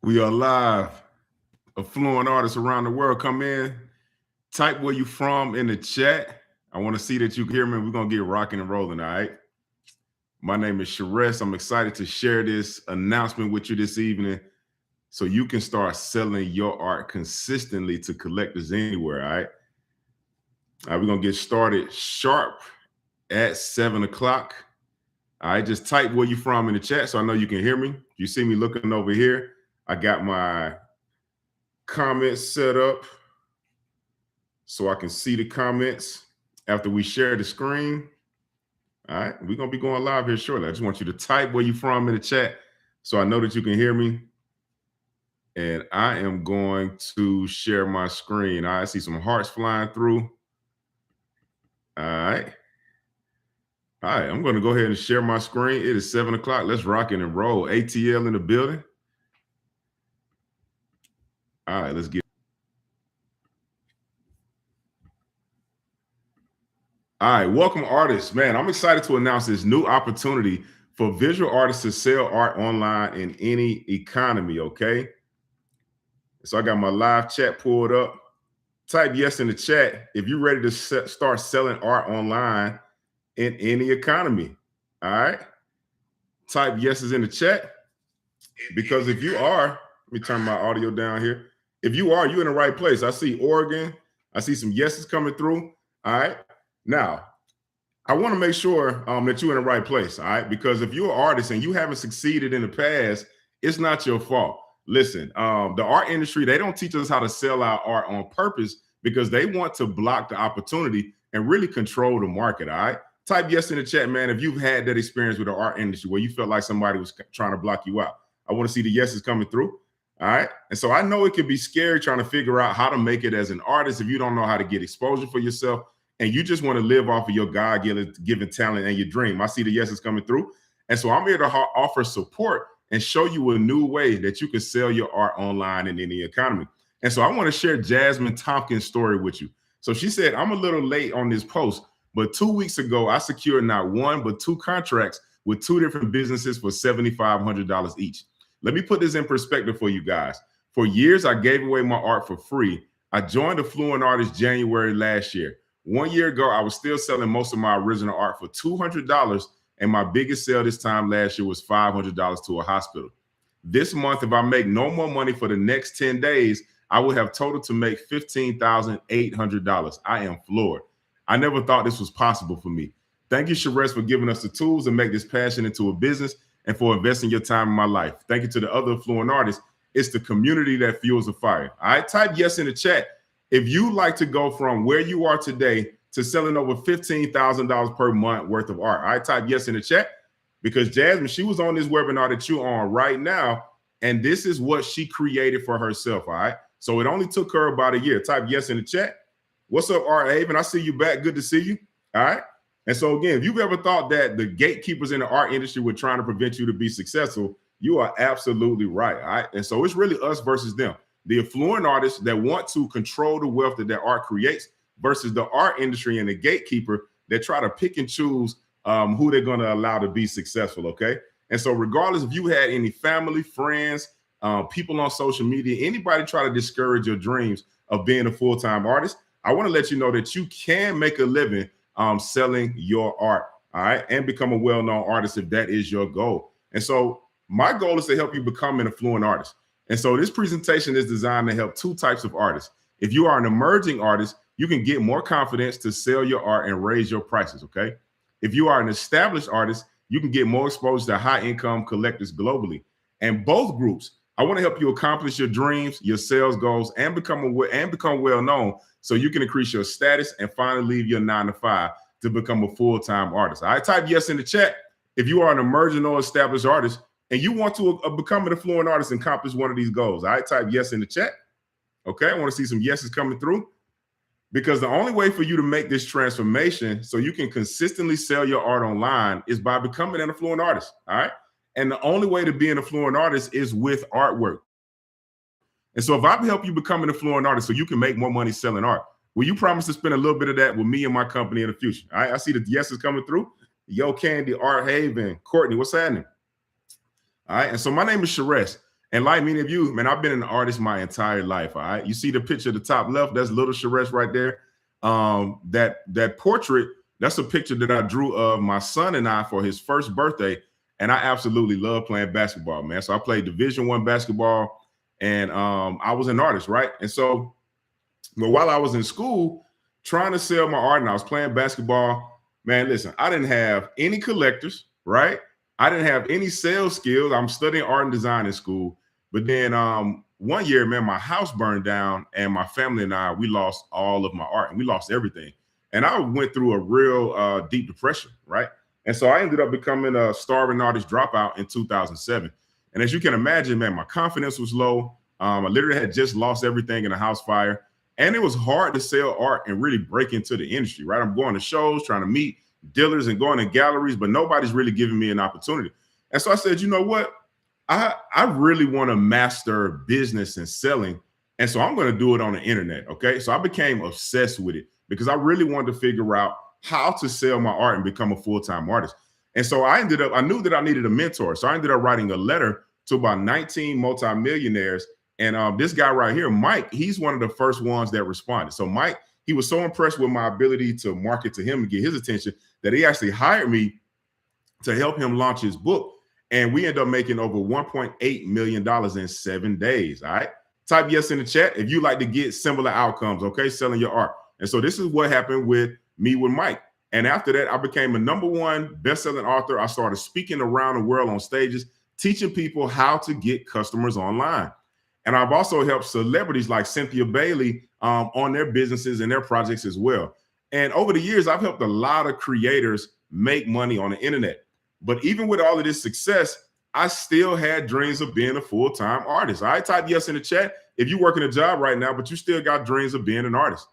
We are live. Affluent artists around the world, come in. Type where you from in the chat. I want to see that you can hear me. We're going to get rocking and rolling, all right? My name is Sharess. I'm excited to share this announcement with you this evening so you can start selling your art consistently to collectors anywhere, all right? All right, we're going to get started sharp at 7 o'clock. All right, just type where you from in the chat so I know you can hear me. You see me looking over here. I got my comments set up so I can see the comments after we share the screen. All right, we're going to be going live here shortly. I just want you to type where you from in the chat so I know that you can hear me. And I am going to share my screen. I see some hearts flying through. All right. All right, I'm going to go ahead and share my screen. It is 7 o'clock. Let's rock it and roll. ATL in the building. All right, let's get. All right, welcome artists. Man, I'm excited to announce this new opportunity for visual artists to sell art online in any economy, okay? So I got my live chat pulled up. Type yes in the chat if you're ready to start selling art online in any economy, all right? Type yeses in the chat because if you are, let me turn my audio down here. If you are, you're in the right place. I see Oregon. I see some yeses coming through, all right? Now, I want to make sure that you're in the right place, all right? Because if you're an artist and you haven't succeeded in the past, it's not your fault. Listen, the art industry, they don't teach us how to sell our art on purpose because they want to block the opportunity and really control the market, all right? Type yes in the chat, man, if you've had that experience with the art industry where you felt like somebody was trying to block you out. I want to see the yeses coming through, all right? And so I know it can be scary trying to figure out how to make it as an artist if you don't know how to get exposure for yourself and you just want to live off of your God-given talent and your dream. I see the yeses coming through. And so I'm here to offer support and show you a new way that you can sell your art online in any economy. And so I want to share Jasmine Tompkins' story with you. So she said, I'm a little late on this post, but 2 weeks ago, I secured not one, but two contracts with two different businesses for $7,500 each. Let me put this in perspective for you guys. For years, I gave away my art for free. I joined Affluent Artists January last year. 1 year ago, I was still selling most of my original art for $200, and my biggest sale this time last year was $500 to a hospital. This month, if I make no more money for the next 10 days, I will have total to make $15,800. I am floored. I never thought this was possible for me. Thank you, Sharess, for giving us the tools to make this passion into a business and for investing your time in my life. Thank you to the other Affluent artists. It's the community that fuels the fire. All right, type yes in the chat if you like to go from where you are today to selling over $15,000 per month worth of art. I type yes in the chat because Jasmine, she was on this webinar that you're on right now, and this is what she created for herself, all right? So it only took her about a year. Type yes in the chat. What's up, Art Haven? I see you back. Good to see you, all right? And so again, if you've ever thought that the gatekeepers in the art industry were trying to prevent you to be successful, you are absolutely right, all right? And so it's really us versus them. The affluent artists that want to control the wealth that their art creates versus the art industry and the gatekeeper that try to pick and choose who they're going to allow to be successful, okay? And so regardless if you had any family, friends, people on social media, anybody try to discourage your dreams of being a full-time artist, I want to let you know that you can make a living selling your art, all right, and become a well-known artist if that is your goal. And so my goal is to help you become an affluent artist. And so this presentation is designed to help two types of artists. If you are an emerging artist, you can get more confidence to sell your art and raise your prices, okay? If you are an established artist, you can get more exposure to high-income collectors globally. And both groups, I want to help you accomplish your dreams, your sales goals, and become well-known so you can increase your status and finally leave your 9-to-5 to become a full-time artist. I type yes in the chat if you are an emerging or established artist and you want to become an affluent artist and accomplish one of these goals. I type yes in the chat. Okay, I want to see some yeses coming through because the only way for you to make this transformation so you can consistently sell your art online is by becoming an affluent artist, all right? And the only way to be an affluent artist is with artwork. And so if I help you become an affluent artist so you can make more money selling art, will you promise to spend a little bit of that with me and my company in the future? All right, I see the yeses coming through. Yo, Candy, Art Haven, Courtney, what's happening? All right, and so my name is Sharess, And like many of you, man, I've been an artist my entire life. All right. You see the picture at the top left, that's little Sharesh right there. That portrait, that's a picture that I drew of my son and I for his first birthday. And I absolutely love playing basketball, man. So I played Division I basketball, and I was an artist, right? And so, but while I was in school trying to sell my art and I was playing basketball, man, listen, I didn't have any collectors, right? I didn't have any sales skills. I'm studying art and design in school. But then one year, man, my house burned down and my family and I, we lost all of my art and we lost everything. And I went through a real deep depression, right? And so I ended up becoming a starving artist dropout in 2007. And as you can imagine, man, my confidence was low. I literally had just lost everything in a house fire. And it was hard to sell art and really break into the industry, right? I'm going to shows, trying to meet dealers and going to galleries, but nobody's really giving me an opportunity. And so I said, you know what? I really want to master business and selling. And so I'm going to do it on the internet. Okay. So I became obsessed with it because I really wanted to figure out how to sell my art and become a full-time artist. And so I knew that I needed a mentor. So I ended up writing a letter to about 19 multimillionaires. And this guy right here, Mike, he's one of the first ones that responded. So Mike, he was so impressed with my ability to market to him and get his attention that he actually hired me to help him launch his book. And we ended up making over $1.8 million in 7 days. All right. Type yes in the chat if you like to get similar outcomes, okay, selling your art. And so this is what happened with me with Mike. And after that, I became a #1 best-selling author. I started speaking around the world on stages, teaching people how to get customers online. And I've also helped celebrities like Cynthia Bailey on their businesses and their projects as well. And over the years, I've helped a lot of creators make money on the internet. But even with all of this success, I still had dreams of being a full-time artist. I type yes in the chat if you're working a job right now, but you still got dreams of being an artist.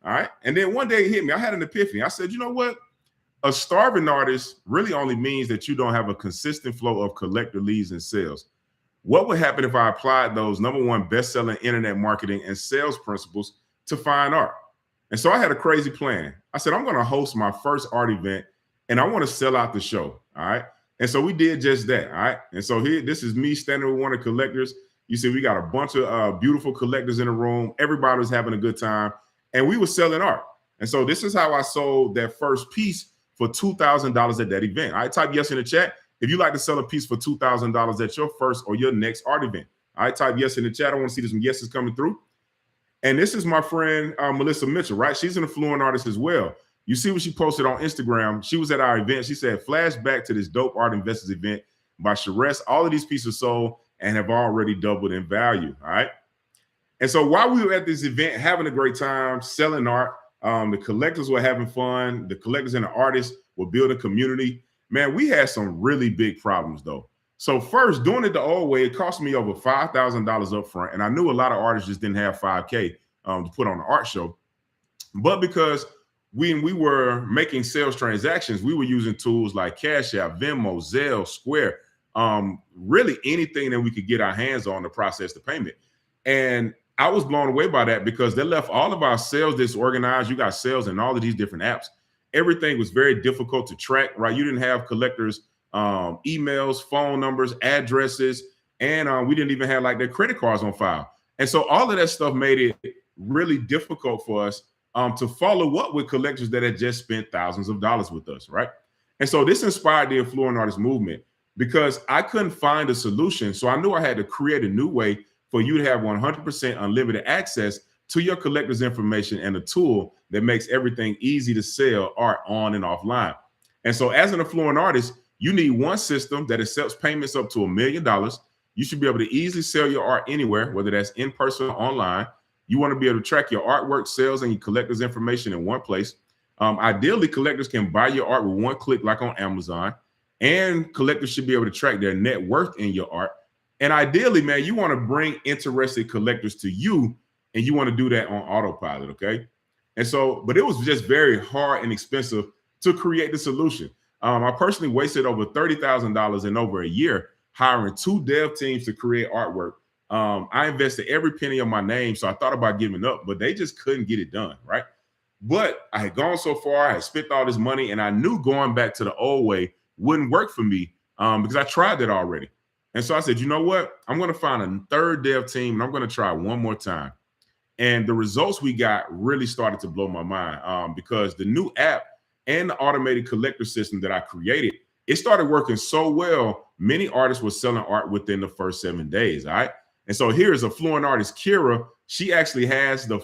All right. And then one day it hit me. I had an epiphany. I said, you know what? A starving artist really only means that you don't have a consistent flow of collector leads and sales. What would happen if I applied those #1 best-selling internet marketing and sales principles to fine art? And so I had a crazy plan. I said, I'm going to host my first art event and I want to sell out the show. All right. And so we did just that. All right. And so here, this is me standing with one of the collectors. You see, we got a bunch of beautiful collectors in the room. Everybody was having a good time and we were selling art. And so this is how I sold that first piece for $2,000 at that event. I type yes in the chat if you like to sell a piece for $2,000 at your first or your next art event. I type yes in the chat. I want to see some yeses coming through. And this is my friend, Melissa Mitchell, right? She's an affluent artist as well. You see what she posted on Instagram. She was at our event. She said, flashback to this dope art investors event by Sharesh. All of these pieces sold and have already doubled in value. All right. And so while we were at this event, having a great time, selling art, the collectors were having fun. The collectors and the artists were building community. Man, we had some really big problems though. So first, doing it the old way, it cost me over $5,000 up front. And I knew a lot of artists just didn't have $5K to put on the art show. But because when we were making sales transactions, we were using tools like Cash App, Venmo, Zelle, Square, really anything that we could get our hands on to process the payment. And I was blown away by that because they left all of our sales disorganized. You got sales in all of these different apps. Everything was very difficult to track, right? You didn't have collectors' emails, phone numbers, addresses, and we didn't even have like their credit cards on file. And so all of that stuff made it really difficult for us to follow up with collectors that had just spent thousands of dollars with us, right? And so this inspired the Affluent Artist movement because I couldn't find a solution. So I knew I had to create a new way for you to have 100% unlimited access to your collector's information and a tool that makes everything easy to sell art on and offline. And so as an affluent artist, you need one system that accepts payments up to $1 million. You should be able to easily sell your art anywhere, whether that's in person or online. You want to be able to track your artwork sales and your collector's information in one place. Ideally, collectors can buy your art with one click, like on Amazon, and collectors should be able to track their net worth in your art. And ideally, man, you want to bring interested collectors to you, and you want to do that on autopilot, okay? And so, but it was just very hard and expensive to create the solution. I personally wasted over $30,000 in over a year hiring 2 dev teams to create artwork. I invested every penny of my name, so I thought about giving up, but they just couldn't get it done, right? But I had gone so far, I had spent all this money, and I knew going back to the old way wouldn't work for me because I tried that already. And so I said, you know what? I'm going to find a third dev team and I'm going to try one more time. And the results we got really started to blow my mind because the new app and the automated collector system that I created, it started working so well. Many artists were selling art within the first 7 days. All right. And so here's a fluent artist, Kira. She actually has the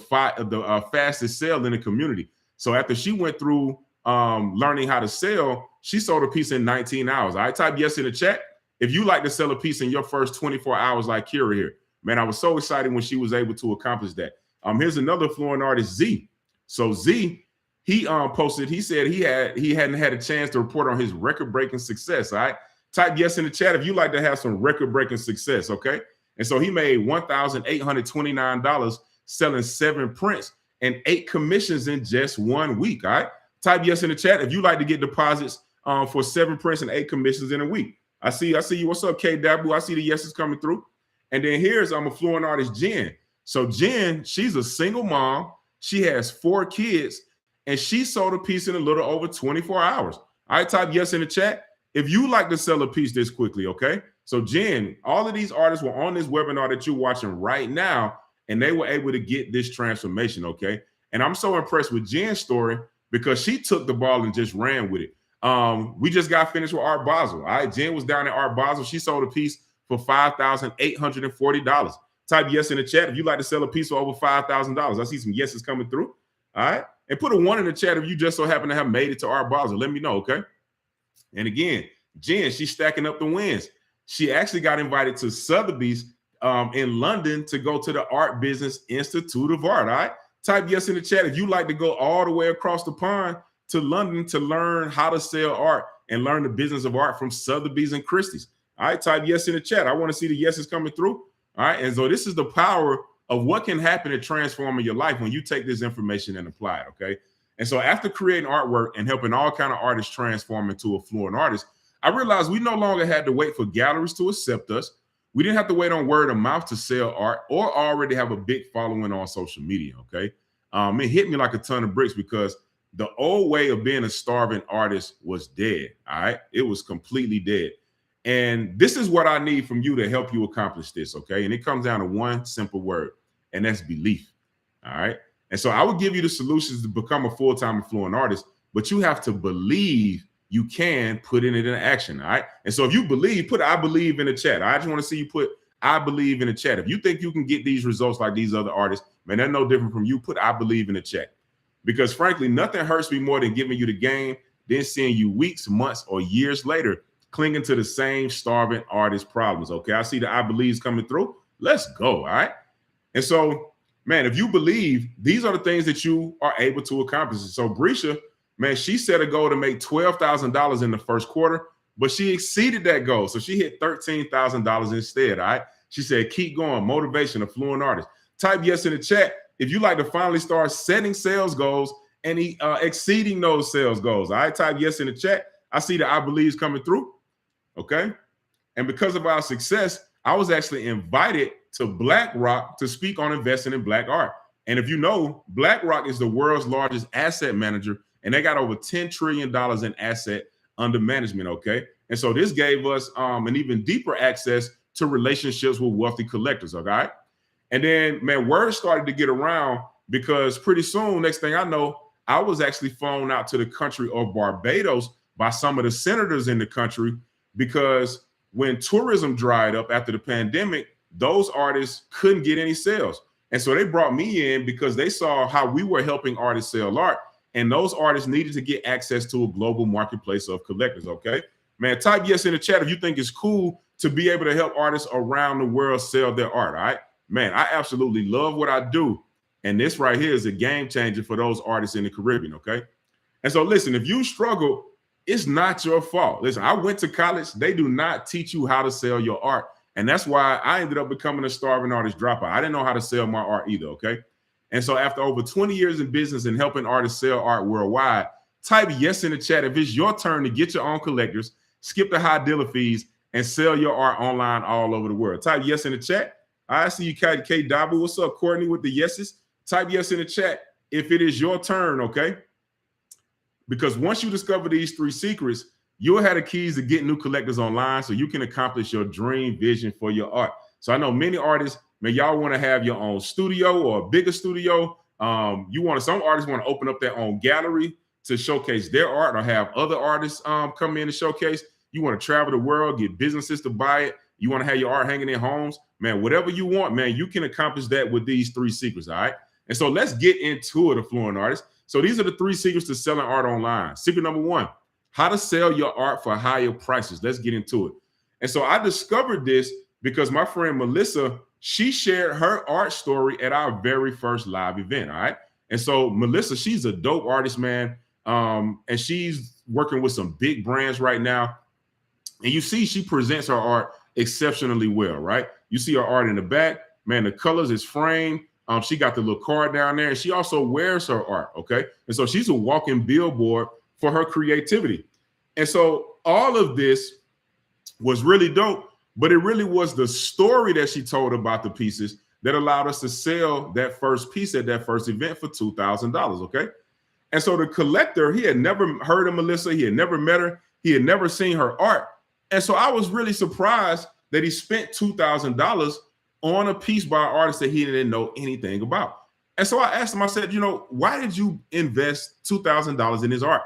fastest sale in the community. So after she went through learning how to sell, she sold a piece in 19 hours. I type yes in the chat if you like to sell a piece in your first 24 hours like Kira here. Man, I was so excited when she was able to accomplish that. Here's another fluent artist, Z. So Z, he posted, he said he hadn't had a chance to report on his record-breaking success. All right. Type yes in the chat if you like to have some record-breaking success. Okay. And so he made $1,829 selling 7 prints and 8 commissions in just 1 week. All right. Type yes in the chat if you like to get deposits for 7 prints and 8 commissions in a week. I see you. What's up, K Dabu? I see the yeses coming through. And then here's a fluent artist, Jen. So Jen, she's a single mom. She has 4 kids, and she sold a piece in a little over 24 hours. All right, type yes in the chat if you like to sell a piece this quickly, okay? So Jen, all of these artists were on this webinar that you're watching right now, and they were able to get this transformation, okay? And I'm so impressed with Jen's story because she took the ball and just ran with it. We just got finished with Art Basel. All right, Jen was down at Art Basel. She sold a piece for $5,840. Type yes in the chat if you like to sell a piece for over $5,000. I see some yeses coming through. All right. And put a 1 in the chat if you just so happen to have made it to Art Basel. Let me know, okay? And again, Jen, she's stacking up the wins. She actually got invited to Sotheby's in London to go to the Art Business Institute of Art. All right. Type yes in the chat if you like to go all the way across the pond to London to learn how to sell art and learn the business of art from Sotheby's and Christie's. All right. Type yes in the chat. I want to see the yeses coming through. All right. And so this is the power of what can happen in transforming your life when you take this information and apply it. Okay. And so after creating artwork and helping all kind of artists transform into a fluent artist, I realized we no longer had to wait for galleries to accept us. We didn't have to wait on word of mouth to sell art or already have a big following on social media. Okay. It hit me like a ton of bricks because the old way of being a starving artist was dead. All right. It was completely dead. And this is what I need from you to help you accomplish this, okay? And it comes down to one simple word, and that's belief, all right? And so I would give you the solutions to become a full-time fluent artist, but you have to believe you can put it into action, all right? And so if you believe, put I believe in the chat. I just want to see you put I believe in the chat. If you think you can get these results like these other artists, man, they're no different from you. Put I believe in the chat. Because frankly, nothing hurts me more than giving you the game, then seeing you weeks, months, or years later clinging to the same starving artist problems. Okay, I see the I believes coming through. Let's go. All right. And so, man, if you believe, these are the things that you are able to accomplish. So Brescia, man, she set a goal to make $12,000 in the first quarter, but she exceeded that goal. So she hit $13,000 instead. All right. She said, keep going. Motivation, a fluent artist. Type yes in the chat if you like to finally start setting sales goals and exceeding those sales goals. All right. Type yes in the chat. I see the I believes coming through. Okay. And because of our success, I was actually invited to BlackRock to speak on investing in Black art. And if you know, BlackRock is the world's largest asset manager, and they got over $10 trillion in asset under management. Okay. And so this gave us an even deeper access to relationships with wealthy collectors. Okay. And then, man, word started to get around because pretty soon, next thing I know, I was actually flown out to the country of Barbados by some of the senators in the country, because when tourism dried up after the pandemic, those artists couldn't get any sales. And so they brought me in because they saw how we were helping artists sell art. And those artists needed to get access to a global marketplace of collectors, okay? Man, type yes in the chat if you think it's cool to be able to help artists around the world sell their art, all right? Man, I absolutely love what I do. And this right here is a game changer for those artists in the Caribbean, okay? And so listen, if you struggle, it's not your fault. Listen, I went to college. They do not teach you how to sell your art. And that's why I ended up becoming a starving artist dropout. I didn't know how to sell my art either, okay? And so after over 20 years in business and helping artists sell art worldwide, type yes in the chat if it's your turn to get your own collectors, skip the high dealer fees, and sell your art online all over the world. Type yes in the chat. I see you, K Dabu. What's up, Courtney, with the yeses? Type yes in the chat if it is your turn, okay? Because once you discover these 3 secrets, you'll have the keys to get new collectors online so you can accomplish your dream vision for your art. So I know many artists, man, y'all want to have your own studio or a bigger studio. Some artists want to open up their own gallery to showcase their art, or have other artists come in and showcase. You want to travel the world, get businesses to buy it. You want to have your art hanging in homes, man, whatever you want, man, you can accomplish that with these 3 secrets. All right. And so let's get into it, Affluent Artist. So these are the 3 secrets to selling art online. Secret number 1, how to sell your art for higher prices. Let's get into it. And so I discovered this because my friend Melissa, she shared her art story at our very first live event. All right. And so Melissa, she's a dope artist, man. And she's working with some big brands right now. And you see, she presents her art exceptionally well, right? You see her art in the back, man, the colors is framed. She got the little card down there, and she also wears her art, okay? And so she's a walking billboard for her creativity. And so all of this was really dope, but it really was the story that she told about the pieces that allowed us to sell that first piece at that first event for $2,000, okay? And so the collector, he had never heard of Melissa. He had never met her. He had never seen her art. And so I was really surprised that he spent $2,000 on a piece by an artist that he didn't know anything about. And so I asked him, I said, why did you invest $2,000 in his art?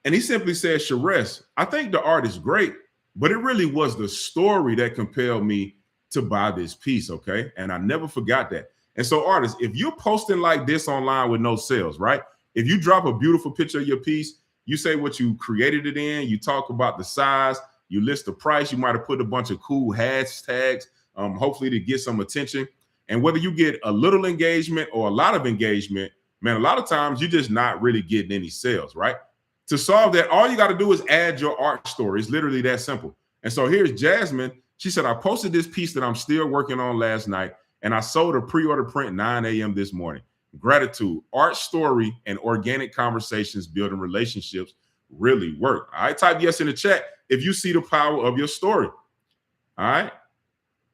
And he simply said, Sharess, I think the art is great, but it really was the story that compelled me to buy this piece, okay? And I never forgot that. And so artists, if you're posting like this online with no sales, right? If you drop a beautiful picture of your piece, you say what you created it in, you talk about the size, you list the price, you might have put a bunch of cool hashtags, hopefully to get some attention. And whether you get a little engagement or a lot of engagement, man, a lot of times you're just not really getting any sales, right? To solve that, all you got to do is add your art story. It's literally that simple. And so here's Jasmine. She said, I posted this piece that I'm still working on last night, and I sold a pre-order print 9 a.m. this morning. Gratitude, art story, and organic conversations building relationships really work. All right, type yes in the chat if you see the power of your story. All right.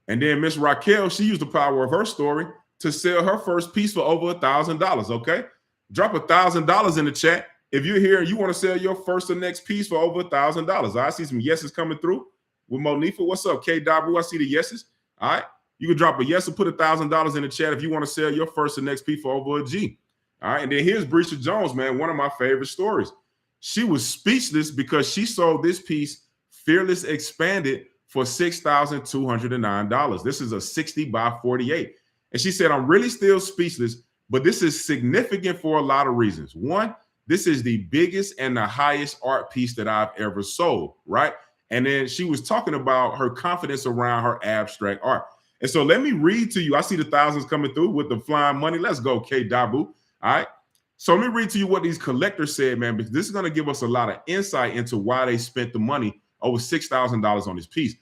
And then Miss Raquel, she used the power of her story to sell her first piece for over $1,000. Okay. Drop $1,000 in the chat if you're here and you want to sell your first or next piece for over $1,000. I see some yeses coming through with Monifa. What's up, K Dabu? I see the yeses. All right. You can drop a yes or put $1,000 in the chat if you want to sell your first or next piece for over a G. All right. And then here's Brisha Jones, man, one of my favorite stories. She was speechless because she sold this piece, Fearless Expanded, for $6,209. This is a 60 by 48. And she said, I'm really still speechless, but this is significant for a lot of reasons. One, this is the biggest and the highest art piece that I've ever sold, right? And then she was talking about her confidence around her abstract art. And so let me read to you. I see the thousands coming through with the flying money. Let's go, K Dabu. All right. So let me read to you what these collectors said, man, because this is going to give us a lot of insight into why they spent the money, over $6,000 on this piece.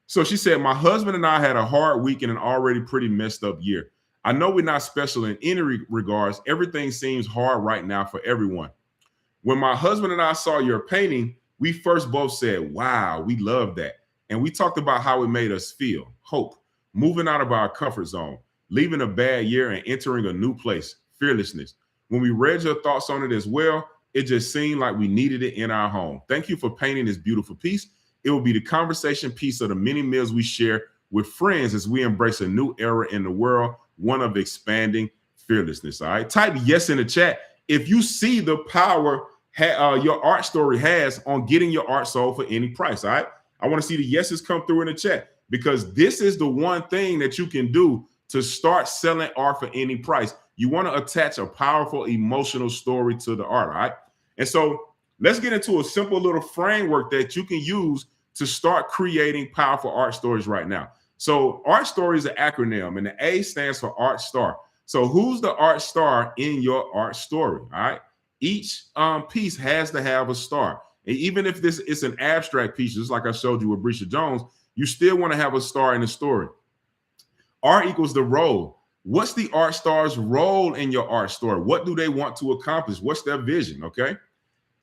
So she said, my husband and I had a hard week and an already pretty messed up year. I know we're not special in any regards. Everything seems hard right now for everyone. When my husband and I saw your painting, we first both said, wow, we love that. And we talked about how it made us feel, hope, moving out of our comfort zone, leaving a bad year and entering a new place, fearlessness. When we read your thoughts on it as well, it just seemed like we needed it in our home. Thank you for painting this beautiful piece. It will be the conversation piece of the many meals we share with friends as we embrace a new era in the world, one of expanding fearlessness. All right. Type yes in the chat if you see the power your art story has on getting your art sold for any price. All right. I want to see the yeses come through in the chat, because this is the one thing that you can do to start selling art for any price. You want to attach a powerful emotional story to the art. All right. And so let's get into a simple little framework that you can use to start creating powerful art stories right now. So art story is an acronym, and the A stands for art star. So who's the art star in your art story? All right. Each piece has to have a star. And even if this is an abstract piece, just like I showed you with Brisha Jones, you still want to have a star in the story. R equals the role. What's the art star's role in your art story? What do they want to accomplish? What's their vision? Okay.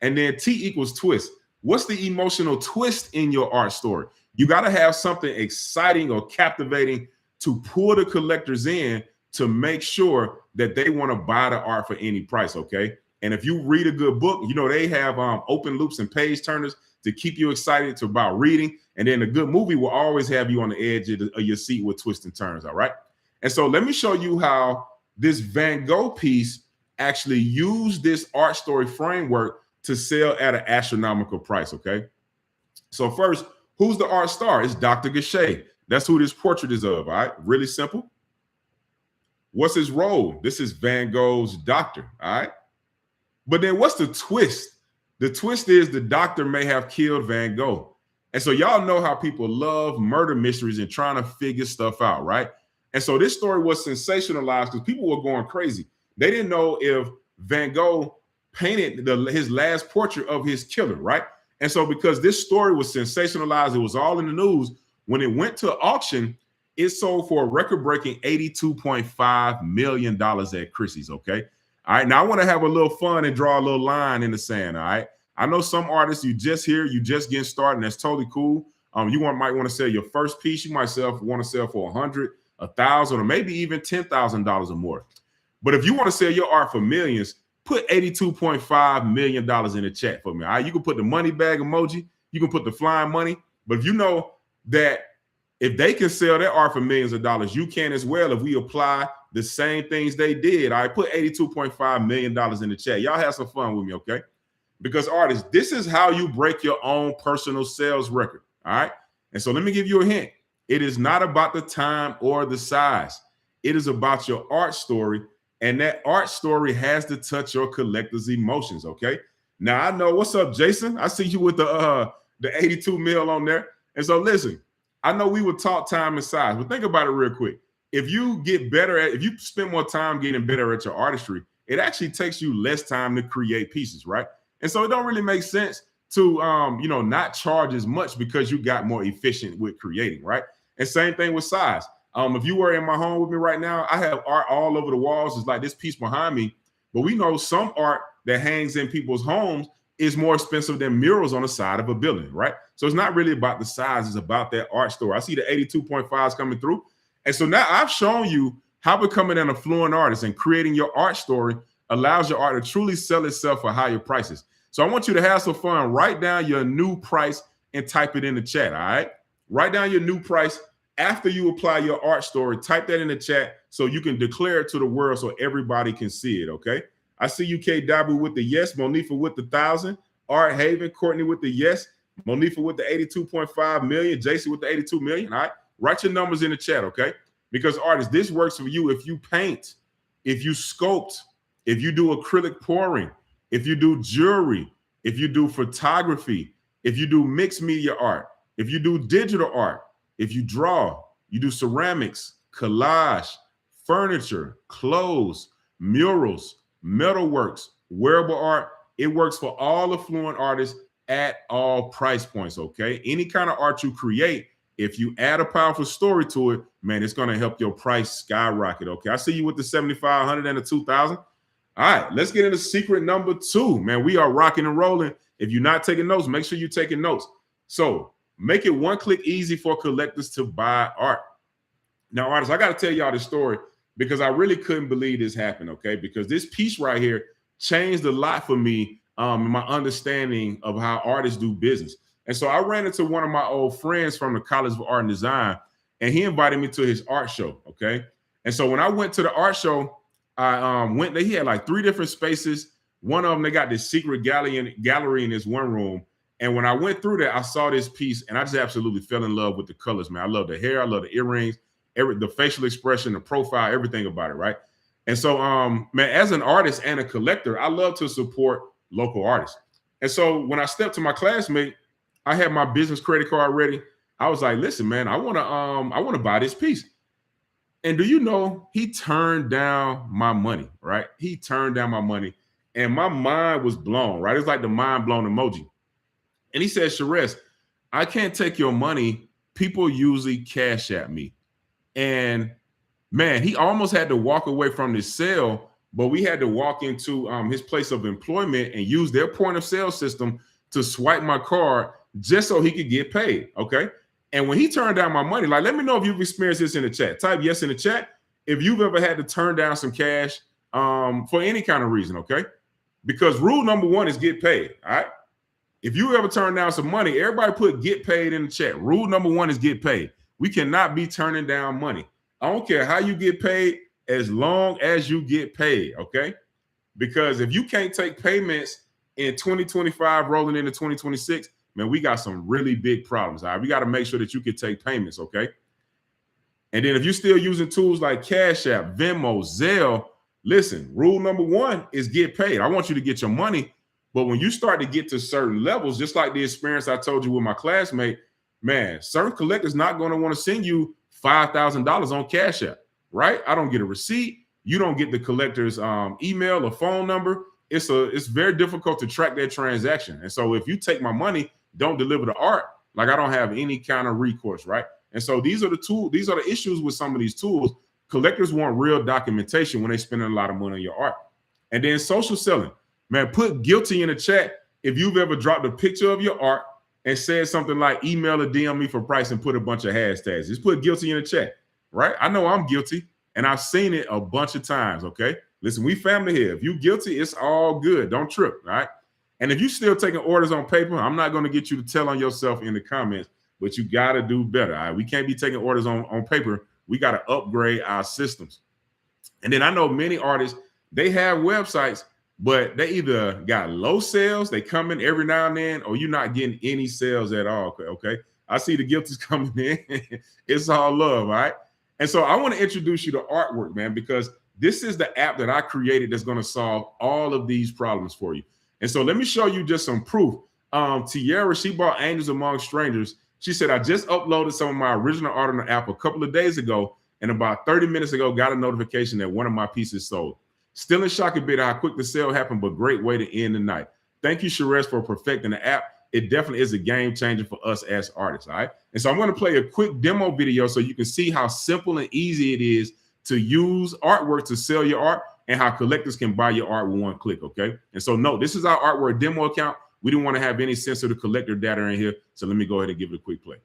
And then T equals twist. What's the emotional twist in your art story? You got to have something exciting or captivating to pull the collectors in to make sure that they want to buy the art for any price. Okay. And if you read a good book, you know, they have open loops and page turners. to keep you excited about reading. And then a good movie will always have you on the edge of your seat with twists and turns, all right? And so let me show you how this Van Gogh piece actually used this art story framework to sell at an astronomical price, okay? So first, who's the art star? It's Dr. Gachet. That's who this portrait is of, all right? Really simple. What's his role? This is Van Gogh's doctor, all right? But then what's the twist? The twist is the doctor may have killed Van Gogh. And so y'all know how people love murder mysteries and trying to figure stuff out, right? And so this story was sensationalized because people were going crazy. They didn't know if Van Gogh painted his last portrait of his killer, right? And so because this story was sensationalized, it was all in the news. When it went to auction, it sold for a record-breaking $82.5 million at Christie's, okay? All right, now I want to have a little fun and draw a little line in the sand, all right? I know some artists, you just getting started, and that's totally cool. You might want to sell your first piece. You might want to sell for $100, $1,000, or maybe even $10,000 or more. But if you want to sell your art for millions, put $82.5 million in the chat for me, all right? You can put the money bag emoji. You can put the flying money. But if you know that if they can sell their art for millions of dollars, you can as well if we apply the same things they did. I put $82.5 million in the chat. Y'all have some fun with me, okay? Because artists, this is how you break your own personal sales record, all right? And so let me give you a hint. It is not about the time or the size. It is about your art story, and that art story has to touch your collector's emotions, okay? Now, I know, what's up, Jason? I see you with the 82 mil on there. And so listen, I know we would talk time and size, but think about it real quick. If you spend more time getting better at your artistry, it actually takes you less time to create pieces, right? And so it don't really make sense to not charge as much because you got more efficient with creating, right? And same thing with size. If you were in my home with me right now, I have art all over the walls. It's like this piece behind me, but we know some art that hangs in people's homes is more expensive than murals on the side of a building, right? So it's not really about the size, it's about that art story. I see the 82.5s coming through. And so now I've shown you how becoming an affluent artist and creating your art story allows your art to truly sell itself for higher prices. So I want you to have some fun. Write down your new price and type it in the chat, all right? Write down your new price after you apply your art story. Type that in the chat so you can declare it to the world so everybody can see it, okay? I see you, K. Dabu, with the yes, Monifa with the 1,000, Art Haven, Courtney with the yes, Monifa with the 82.5 million, Jason with the 82 million, all right? Write your numbers in the chat, okay? Because artists, this works for you if you paint, if you sculpt, if you do acrylic pouring, if you do jewelry, if you do photography, if you do mixed media art, if you do digital art, if you draw, you do ceramics, collage, furniture, clothes, murals, metalworks, wearable art. It works for all affluent artists at all price points, okay? Any kind of art you create, if you add a powerful story to it, man, it's going to help your price skyrocket, okay? I see you with the 7,500 and the 2,000. All right, let's get into secret number 2. Man, we are rocking and rolling. If you're not taking notes, make sure you're taking notes. So make it one click easy for collectors to buy art. Now, artists, I got to tell y'all this story because I really couldn't believe this happened, okay? Because this piece right here changed a lot for me in my understanding of how artists do business. And so I ran into one of my old friends from the College of Art and Design, and he invited me to his art show, okay? And so when I went to the art show, I went there. He had like 3 different spaces. One of them, they got this secret gallery in this one room. And when I went through that, I saw this piece, and I just absolutely fell in love with the colors, man. I love the hair. I love the earrings, the facial expression, the profile, everything about it, right? And so, man, as an artist and a collector, I love to support local artists. And so when I stepped to my classmate, I had my business credit card ready. I was like, listen, man, I want to buy this piece. And do you know, he turned down my money, right? He turned down my money, and my mind was blown, right? It's like the mind blown emoji. And he said, Sherez, I can't take your money. People usually cash at me. And man, he almost had to walk away from this sale, but we had to walk into his place of employment and use their point of sale system to swipe my card just so he could get paid, okay? And when he turned down my money, like, let me know if you've experienced this in the chat. Type yes in the chat if you've ever had to turn down some cash for any kind of reason, okay? Because rule number 1 is get paid, all right? if you ever turn down some money, everybody put get paid in the chat. Rule number one is get paid. We cannot be turning down money. I don't care how you get paid, as long as you get paid, okay? Because if you can't take payments in 2025 rolling into 2026, man, we got some really big problems. All right, we got to make sure that you can take payments, okay? And then if you're still using tools like Cash App, Venmo, Zelle, listen, rule number one is get paid. I want you to get your money. But when you start to get to certain levels, just like the experience I told you with my classmate, man, certain collectors not going to want to send you $5,000 on Cash App, right? I don't get a receipt. You don't get the collector's email or phone number. It's very difficult to track that transaction. And so if you take my money, don't deliver the art, like I don't have any kind of recourse, right? And so these are the issues with some of these tools. Collectors want real documentation when they spending a lot of money on your art. And then social selling. Man, put guilty in the chat if you've ever dropped a picture of your art and said something like email or DM me for price and put a bunch of hashtags. Just put guilty in the chat, right? I know I'm guilty and I've seen it a bunch of times, okay? Listen, we family here. If you're guilty, it's all good. Don't trip, all right? And if you're still taking orders on paper, I'm not going to get you to tell on yourself in the comments, but you got to do better, all right? We can't be taking orders on paper. We got to upgrade our systems. And then I know many artists, they have websites, but they either got low sales, they come in every now and then, or you're not getting any sales at all, okay? I see the guilties coming in. It's all love, all right? And so I want to introduce you to Artwork, man, because this is the app that I created that's going to solve all of these problems for you. And so let me show you just some proof. Tiara, she bought Angels Among Strangers. She said, I just uploaded some of my original art on the app a couple of days ago, and about 30 minutes ago, got a notification that one of my pieces sold. Still in shock a bit how quick the sale happened, but great way to end the night. Thank you, Sherez, for perfecting the app. It definitely is a game changer for us as artists, all right? And so I'm going to play a quick demo video so you can see how simple and easy it is to use Artwork to sell your art and how collectors can buy your art with one click, okay? And so, no, this is our Artwork demo account. We didn't want to have any sensitive collector data in here, so let me go ahead and give it a quick play.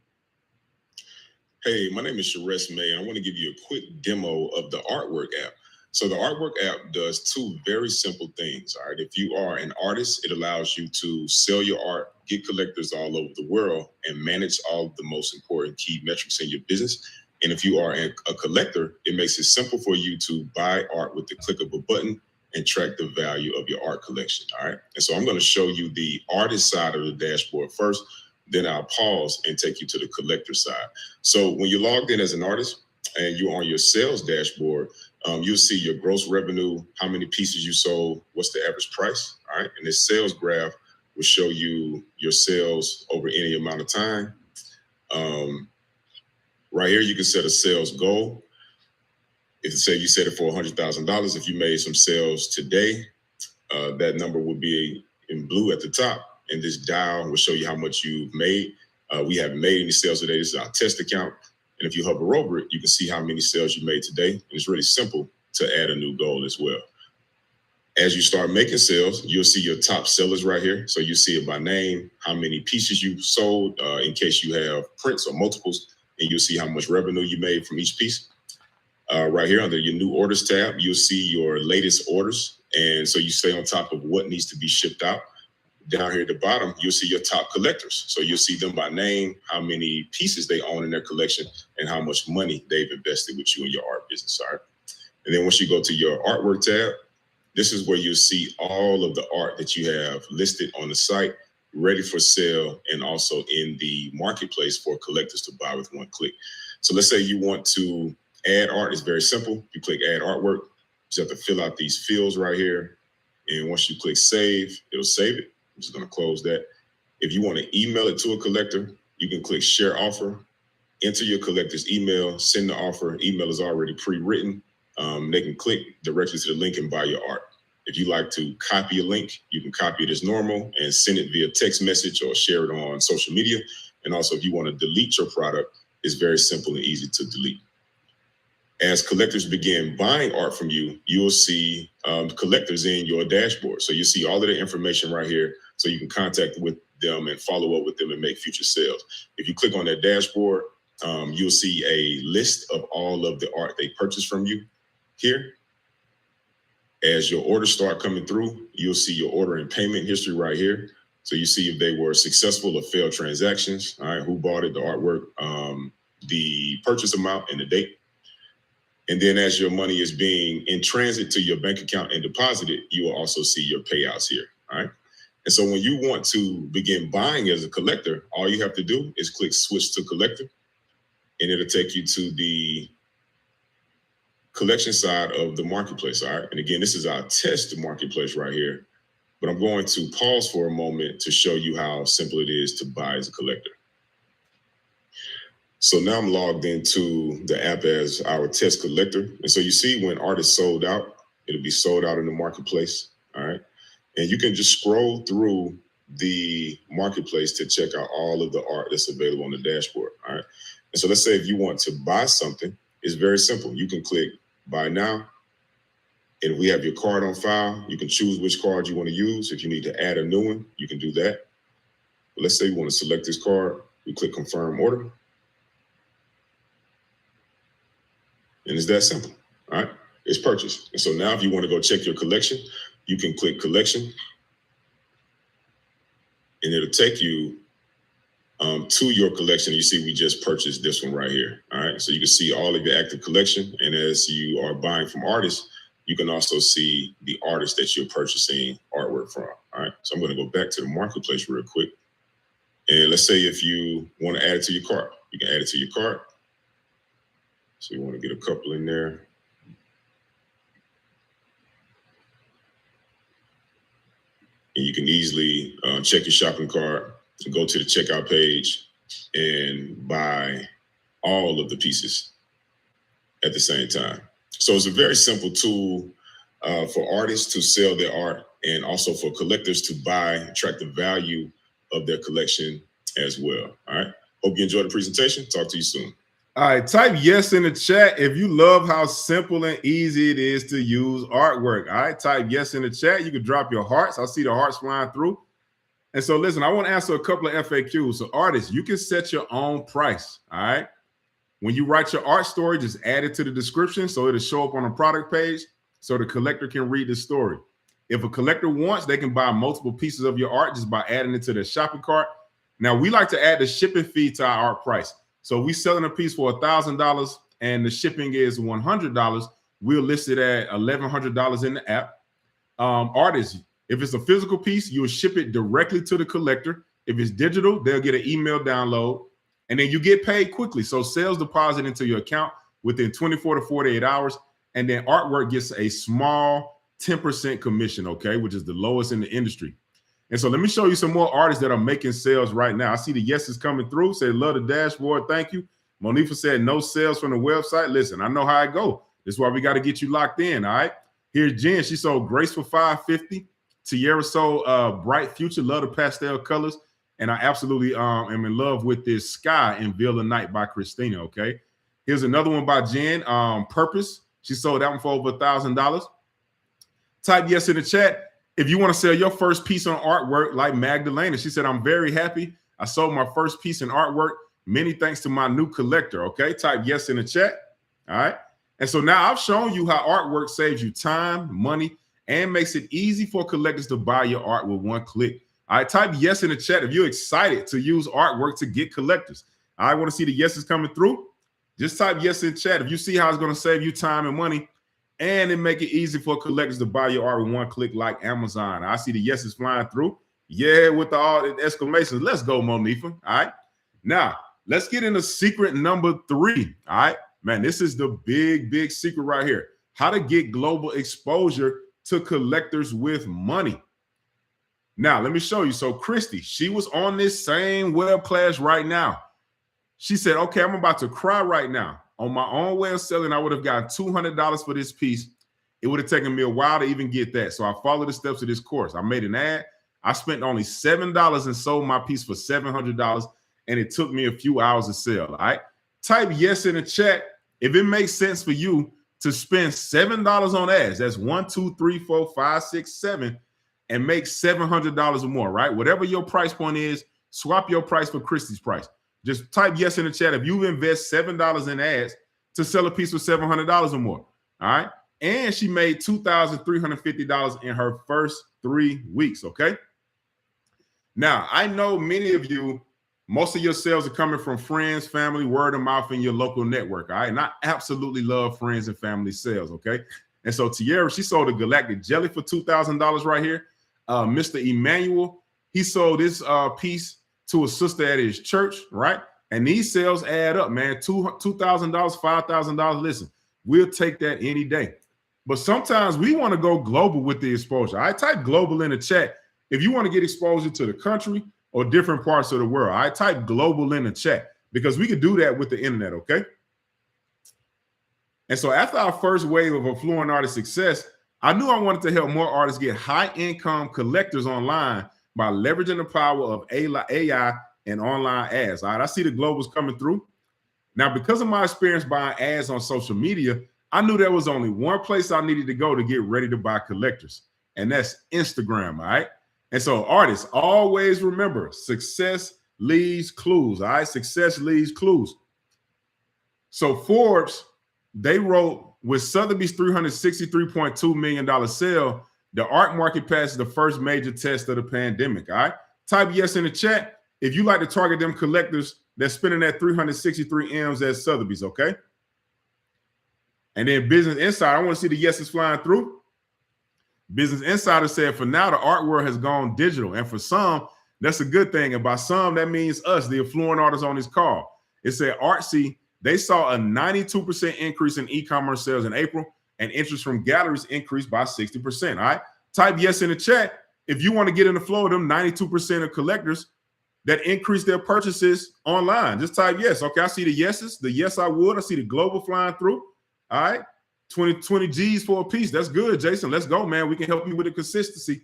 Hey, my name is Sherez May, and I want to give you a quick demo of the Artwork app. So the Artwork app does two very simple things, all right? If you are an artist, it allows you to sell your art, get collectors all over the world, and manage all of the most important key metrics in your business. And if you are a collector, it makes it simple for you to buy art with the click of a button and track the value of your art collection, all right? And so I'm going to show you the artist side of the dashboard first, then I'll pause and take you to the collector side. So when you're logged in as an artist and you're on your sales dashboard, you'll see your gross revenue, how many pieces you sold, what's the average price, all right? And this sales graph will show you your sales over any amount of time. Right here, you can set a sales goal. If say you set it for $100,000, if you made some sales today, that number will be in blue at the top, and this dial will show you how much you've made. We haven't made any sales today. This is our test account. And if you hover over it, you can see how many sales you made today. And it's really simple to add a new goal as well. As you start making sales, you'll see your top sellers right here. So you see it by name, how many pieces you sold in case you have prints or multiples, and you'll see how much revenue you made from each piece. Right here under your new orders tab, you'll see your latest orders. And so you stay on top of what needs to be shipped out. Down here at the bottom, you'll see your top collectors. So you'll see them by name, how many pieces they own in their collection, and how much money they've invested with you in your art business, all right? And then once you go to your artwork tab, this is where you'll see all of the art that you have listed on the site, ready for sale, and also in the marketplace for collectors to buy with one click. So let's say you want to add art. It's very simple. You click add artwork. You just have to fill out these fields right here. And once you click save, it'll save it. I'm just going to close that. If you want to email it to a collector, you can click share offer, enter your collector's email, send the offer. Email is already pre-written. They can click directly to the link and buy your art. If you like to copy a link, you can copy it as normal and send it via text message or share it on social media. And also, if you want to delete your product, it's very simple and easy to delete. As collectors begin buying art from you, you'll see collectors in your dashboard. So you see all of the information right here, so you can contact with them and follow up with them and make future sales. If you click on that dashboard, you'll see a list of all of the art they purchased from you here. As your orders start coming through, you'll see your order and payment history right here. So you see if they were successful or failed transactions, all right, who bought it, the artwork, the purchase amount, and the date. And then as your money is being in transit to your bank account and deposited, you will also see your payouts here, all right? And so when you want to begin buying as a collector, all you have to do is click switch to collector, and it'll take you to the collection side of the marketplace, all right? And again, this is our test marketplace right here, but I'm going to pause for a moment to show you how simple it is to buy as a collector. So now I'm logged into the app as our test collector. And so you see when art is sold out, it'll be sold out in the marketplace, all right? And you can just scroll through the marketplace to check out all of the art that's available on the dashboard, all right? And so let's say if you want to buy something, it's very simple. You can click buy now. And if we have your card on file, you can choose which card you want to use. If you need to add a new one, you can do that. But let's say you want to select this card, we click confirm order. And it's that simple, all right? It's purchased. And so now if you want to go check your collection, you can click collection, and it'll take you to your collection. You see we just purchased this one right here, all right? So you can see all of your active collection, and as you are buying from artists, you can also see the artist that you're purchasing artwork from, all right? So I'm going to go back to the marketplace real quick, and let's say if you want to add it to your cart, you can add it to your cart. So you want to get a couple in there. And you can easily check your shopping cart, go to the checkout page, and buy all of the pieces at the same time. So it's a very simple tool for artists to sell their art, and also for collectors to buy, track the value of their collection as well. All right. Hope you enjoyed the presentation. Talk to you soon. All right, type yes in the chat if you love how simple and easy it is to use artwork. All right, type yes in the chat. You can drop your hearts. I see the hearts flying through. And so listen, I want to answer a couple of FAQs. So artists, you can set your own price, all right? When you write your art story, just add it to the description so it'll show up on the product page so the collector can read the story. If a collector wants, they can buy multiple pieces of your art just by adding it to their shopping cart. Now, we like to add the shipping fee to our art price. So we selling a piece for $1,000 and the shipping is $100. We'll list it at $1,100 in the app. Artists, if it's a physical piece, you'll ship it directly to the collector. If it's digital, they'll get an email download, and then you get paid quickly. So sales deposit into your account within 24 to 48 hours, and then artwork gets a small 10% commission, okay, which is the lowest in the industry. And so let me show you some more artists that are making sales right now. I see the yeses coming through. Say, love the dashboard. Thank you. Monifa said, no sales from the website. Listen, I know how it go. This is why we got to get you locked in, all right? Here's Jen. She sold Grace for $550. Tierra sold Bright Future. Love the pastel colors. And I absolutely am in love with this Sky in Villa Night by Christina, okay? Here's another one by Jen, Purpose. She sold that one for over $1,000. Type yes in the chat if you want to sell your first piece on artwork like Magdalena. She said, I'm very happy. I sold my first piece in artwork. Many thanks to my new collector. Okay, type yes in the chat. All right. And so now I've shown you how artwork saves you time, money, and makes it easy for collectors to buy your art with one click. All right, type yes in the chat if you're excited to use artwork to get collectors. I want to see the yeses coming through. Just type yes in chat if you see how it's going to save you time and money, and it make it easy for collectors to buy your art with one click like Amazon. I see the yeses flying through. Yeah, with all the exclamations. Let's go, Monifa. All right. Now, let's get into secret number 3. All right. Man, this is the big secret right here. How to get global exposure to collectors with money. Now, let me show you. So Christy, she was on this same web class right now. She said, okay, I'm about to cry right now. On my own way of selling, I would have gotten $200 for this piece. It would have taken me a while to even get that. So I followed the steps of this course. I made an ad. I spent only $7 and sold my piece for $700. And it took me a few hours to sell. All right. Type yes in the chat if it makes sense for you to spend $7 on ads. That's 1, 2, 3, 4, 5, 6, 7, and make $700 or more. Right. Whatever your price point is, swap your price for Christy's price. Just type yes in the chat if you invest $7 in ads to sell a piece for $700 or more. All right. And she made $2,350 in her first 3 weeks. Okay. Now, I know many of you, most of your sales are coming from friends, family, word of mouth, and your local network. All right. And I absolutely love friends and family sales. Okay. And so Tierra, she sold a Galactic Jelly for $2,000 right here. Mr. Emmanuel, he sold this piece to a sister at his church, right? And these sales add up, man. $2,000, $5,000. Listen, we'll take that any day. But sometimes we want to go global with the exposure. I type global in the chat if you want to get exposure to the country or different parts of the world. I type global in the chat because we could do that with the internet, okay? And so after our first wave of affluent artist success, I knew I wanted to help more artists get high-income collectors online by leveraging the power of AI and online ads. All right, I see the globals coming through. Now, because of my experience buying ads on social media, I knew there was only one place I needed to go to get ready to buy collectors, and that's Instagram, all right? And so artists, always remember, success leaves clues, all right? Success leaves clues. So Forbes, they wrote, with Sotheby's $363.2 million sale, the art market passes the first major test of the pandemic, all right? Type yes in the chat if you like to target them collectors that's spending that 363 M's at Sotheby's, okay? And then Business Insider, I want to see the yeses flying through. Business Insider said, for now, the art world has gone digital. And for some, that's a good thing. And by some, that means us, the affluent artists on this call. It said Artsy, they saw a 92% increase in e-commerce sales in April, and interest from galleries increased by 60%. All right. Type yes in the chat if you want to get in the flow of them 92% of collectors that increase their purchases online. Just type yes. Okay, I see the yeses. The yes, I would. I see the global flying through. All right. 20 G's for a piece. That's good, Jason. Let's go, man. We can help you with the consistency.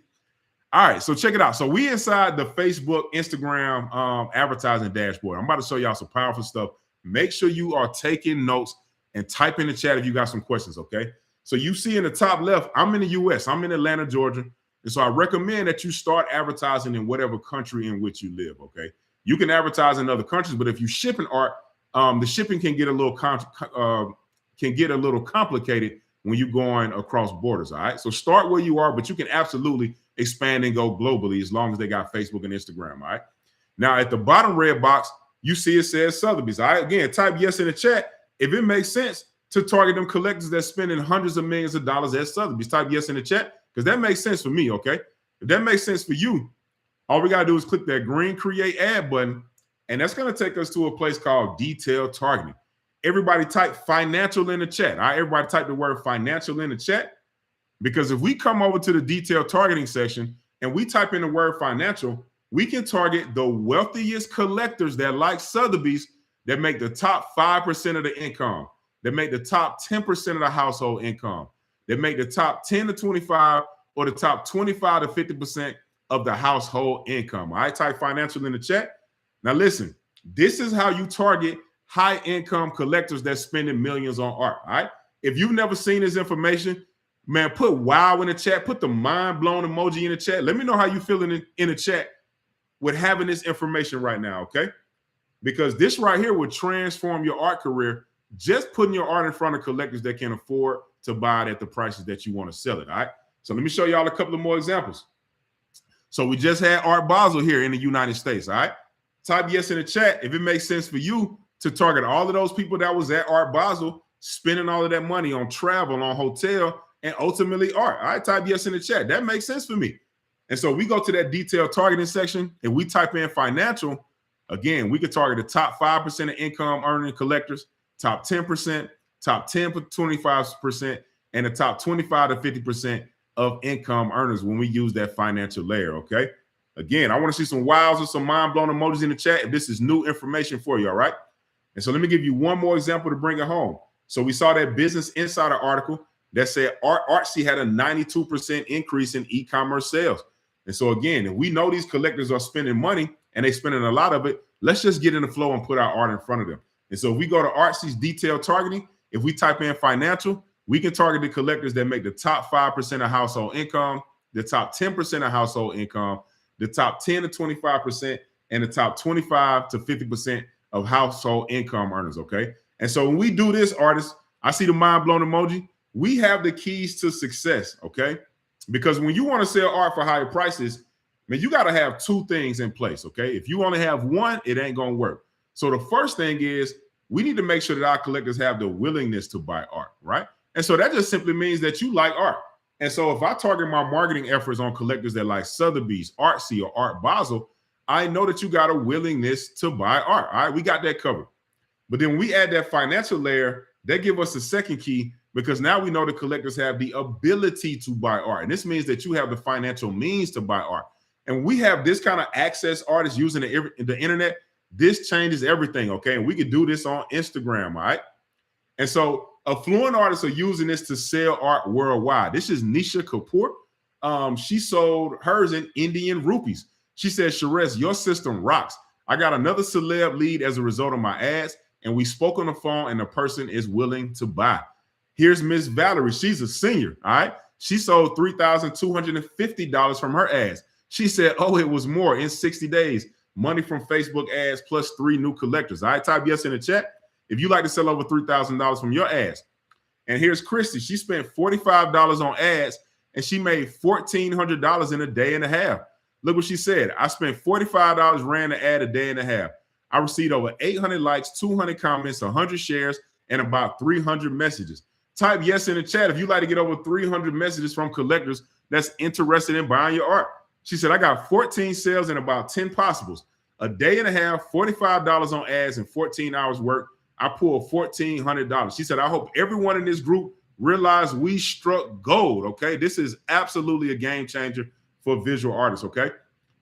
All right, so check it out. So we inside the Facebook, Instagram advertising dashboard. I'm about to show y'all some powerful stuff. Make sure you are taking notes and type in the chat if you got some questions, okay? So you see in the top left, I'm in the U.S. I'm in Atlanta, Georgia. And so I recommend that you start advertising in whatever country in which you live, okay? You can advertise in other countries, but if you ship an art, the shipping can get a little complicated when you're going across borders, all right? So start where you are, but you can absolutely expand and go globally as long as they got Facebook and Instagram, all right? Now, at the bottom red box, you see it says Sotheby's, all right? Again, type yes in the chat if it makes sense to target them collectors that's spending hundreds of millions of dollars at Sotheby's. Type yes in the chat because that makes sense for me, okay? If that makes sense for you, all we got to do is click that green create ad button, and that's going to take us to a place called detailed targeting. Everybody type financial in the chat. All right, everybody type the word financial in the chat, because if we come over to the detailed targeting section and we type in the word financial, we can target the wealthiest collectors that like Sotheby's, that make the top 5% of the income, that make the top 10% of the household income, that make the top 10 to 25 or the top 25 to 50% of the household income. All right, type financial in the chat. Now listen, this is how you target high income collectors that's spending millions on art. All right. If you've never seen this information, man, put wow in the chat, put the mind blown emoji in the chat. Let me know how you feeling in the chat with having this information right now. Okay. Because this right here will transform your art career, just putting your art in front of collectors that can afford to buy it at the prices that you want to sell it. All right. So let me show y'all a couple of more examples. So we just had Art Basel here in the United States. All right. Type yes in the chat if it makes sense for you to target all of those people that was at Art Basel, spending all of that money on travel, on hotel, and ultimately art. All right, type yes in the chat. That makes sense for me. And so we go to that detailed targeting section and we type in financial. Again, we could target the top 5% of income earning collectors, top 10%, top 10 to 25%, and the top 25 to 50% of income earners when we use that financial layer, okay? Again, I want to see some wows or some mind-blown emojis in the chat if this is new information for you, all right? And so let me give you one more example to bring it home. So we saw that Business Insider article that said Artsy had a 92% increase in e-commerce sales. And so again, if we know these collectors are spending money and they're spending a lot of it, let's just get in the flow and put our art in front of them. And so if we go to Artsy's detailed targeting, if we type in financial, we can target the collectors that make the top 5% of household income, the top 10% of household income, the top 10 to 25%, and the top 25 to 50% of household income earners, okay? And so when we do this, artists, I see the mind-blown emoji. We have the keys to success, okay? Because when you want to sell art for higher prices, man, you got to have two things in place, okay? If you only have one, it ain't going to work. So the first thing is we need to make sure that our collectors have the willingness to buy art, right? And so that just simply means that you like art. And so if I target my marketing efforts on collectors that like Sotheby's, Artsy, or Art Basel, I know that you got a willingness to buy art. All right, we got that covered. But then when we add that financial layer, that give us a second key, because now we know the collectors have the ability to buy art. And this means that you have the financial means to buy art. And we have this kind of access artists using the internet. This changes everything, okay? And we can do this on Instagram, all right? And so affluent artists are using this to sell art worldwide. This is Nisha Kapoor. She sold hers in Indian rupees. She said, Sherez, your system rocks. I got another celeb lead as a result of my ads, and we spoke on the phone, and the person is willing to buy. Here's Miss Valerie. She's a senior, all right? She sold $3,250 from her ads. She said, oh, it was more in 60 days. Money from Facebook ads plus 3 new collectors. All right, type yes in the chat if you like to sell over $3,000 from your ads. And here's Christy. She spent $45 on ads, and she made $1,400 in a day and a half. Look what she said. I spent $45, ran the ad a day and a half. I received over 800 likes, 200 comments, 100 shares, and about 300 messages. Type yes in the chat if you like to get over 300 messages from collectors that's interested in buying your art. She said, I got 14 sales and about 10 possibles. A day and a half, $45 on ads, and 14 hours work. I pulled $1,400. She said, I hope everyone in this group realized we struck gold, okay? This is absolutely a game changer for visual artists, okay?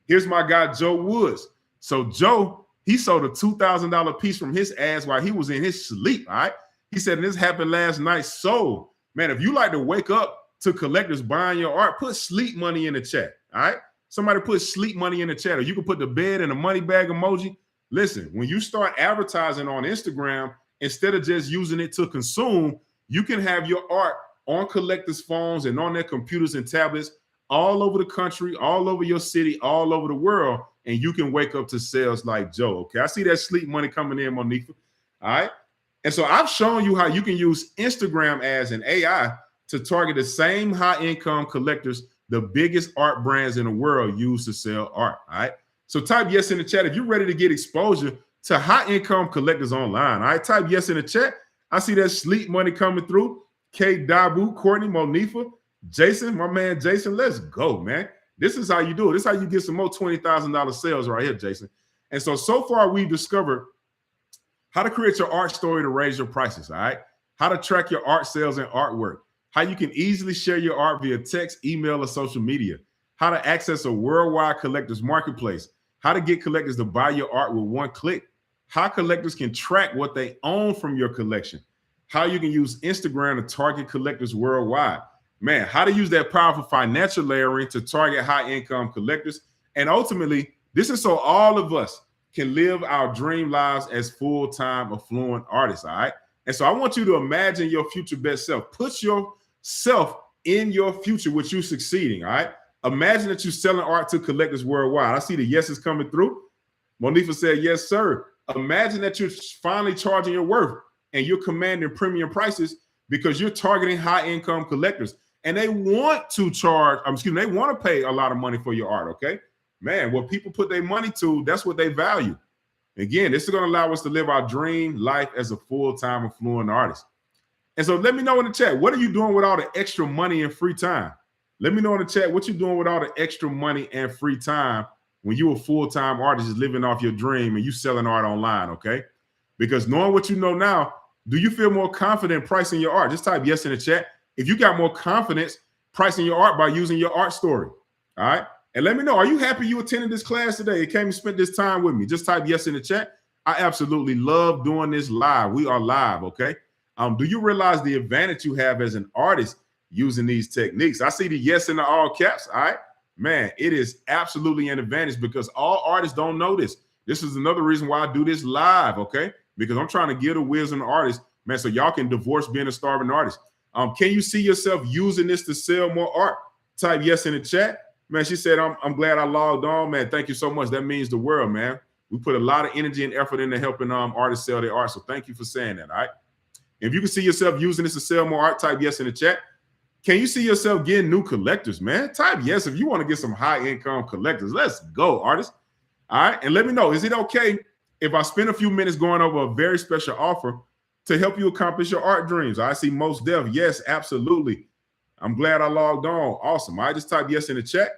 Here's my guy, Joe Woods. So Joe, he sold a $2,000 piece from his ads while he was in his sleep, all right? He said, and this happened last night. So, man, if you like to wake up to collectors buying your art, put sleep money in the chat, all right? Somebody put sleep money in the chat, or you can put the bed and a money bag emoji. Listen, when you start advertising on Instagram, instead of just using it to consume, you can have your art on collectors' phones and on their computers and tablets all over the country, all over your city, all over the world, and you can wake up to sales like Joe, okay? I see that sleep money coming in, Monifa, all right? And so I've shown you how you can use Instagram ads and AI to target the same high-income collectors the biggest art brands in the world use to sell art, all right? So type yes in the chat if you're ready to get exposure to high-income collectors online, all right? Type yes in the chat. I see that sleep money coming through. Kate Dabu, Courtney, Monifa, Jason, my man Jason, let's go, man. This is how you do it. This is how you get some more $20,000 sales right here, Jason. And so far we've discovered how to create your art story to raise your prices, all right? How to track your art sales and artwork. How you can easily share your art via text, email, or social media. How to access a worldwide collectors marketplace. How to get collectors to buy your art with one click. How collectors can track what they own from your collection. How you can use Instagram to target collectors worldwide. Man, how to use that powerful financial layering to target high-income collectors. And ultimately, this is so all of us can live our dream lives as full-time affluent artists, all right? And so I want you to imagine your future best self. Put yourself in your future with you succeeding, all right? Imagine that you're selling art to collectors worldwide. I see the yeses coming through. Monifa said, yes, sir. Imagine that you're finally charging your worth and you're commanding premium prices because you're targeting high-income collectors. And they want to charge, they want to pay a lot of money for your art, okay? Man, what people put their money to, that's what they value. Again, this is going to allow us to live our dream life as a full-time affluent artist. And so let me know in the chat, what are you doing with all the extra money and free time? Let me know in the chat what you're doing with all the extra money and free time when you're a full-time artist is living off your dream and you selling art online, okay? Because knowing what you know now, do you feel more confident pricing your art? Just type yes in the chat if you got more confidence pricing your art by using your art story, all right? And let me know, are you happy you attended this class today? You came and spent this time with me. Just type yes in the chat. I absolutely love doing this live. We are live, okay? Do you realize the advantage you have as an artist using these techniques? I see the yes in the all caps, all right? Man, it is absolutely an advantage because all artists don't know this. This is another reason why I do this live, okay? Because I'm trying to give the wisdom to artists, man, so y'all can divorce being a starving artist. Can you see yourself using this to sell more art? Type yes in the chat. Man, she said, I'm glad I logged on, man. Thank you so much. That means the world, man. We put a lot of energy and effort into helping artists sell their art. So thank you for saying that, all right? If you can see yourself using this to sell more art, type yes in the chat. Can you see yourself getting new collectors, man? Type yes if you want to get some high income collectors. Let's go, artists. All right. And let me know, is it okay if I spend a few minutes going over a very special offer to help you accomplish your art dreams? I see most deaf. Yes, absolutely. I'm glad I logged on. Awesome. I just type yes in the chat.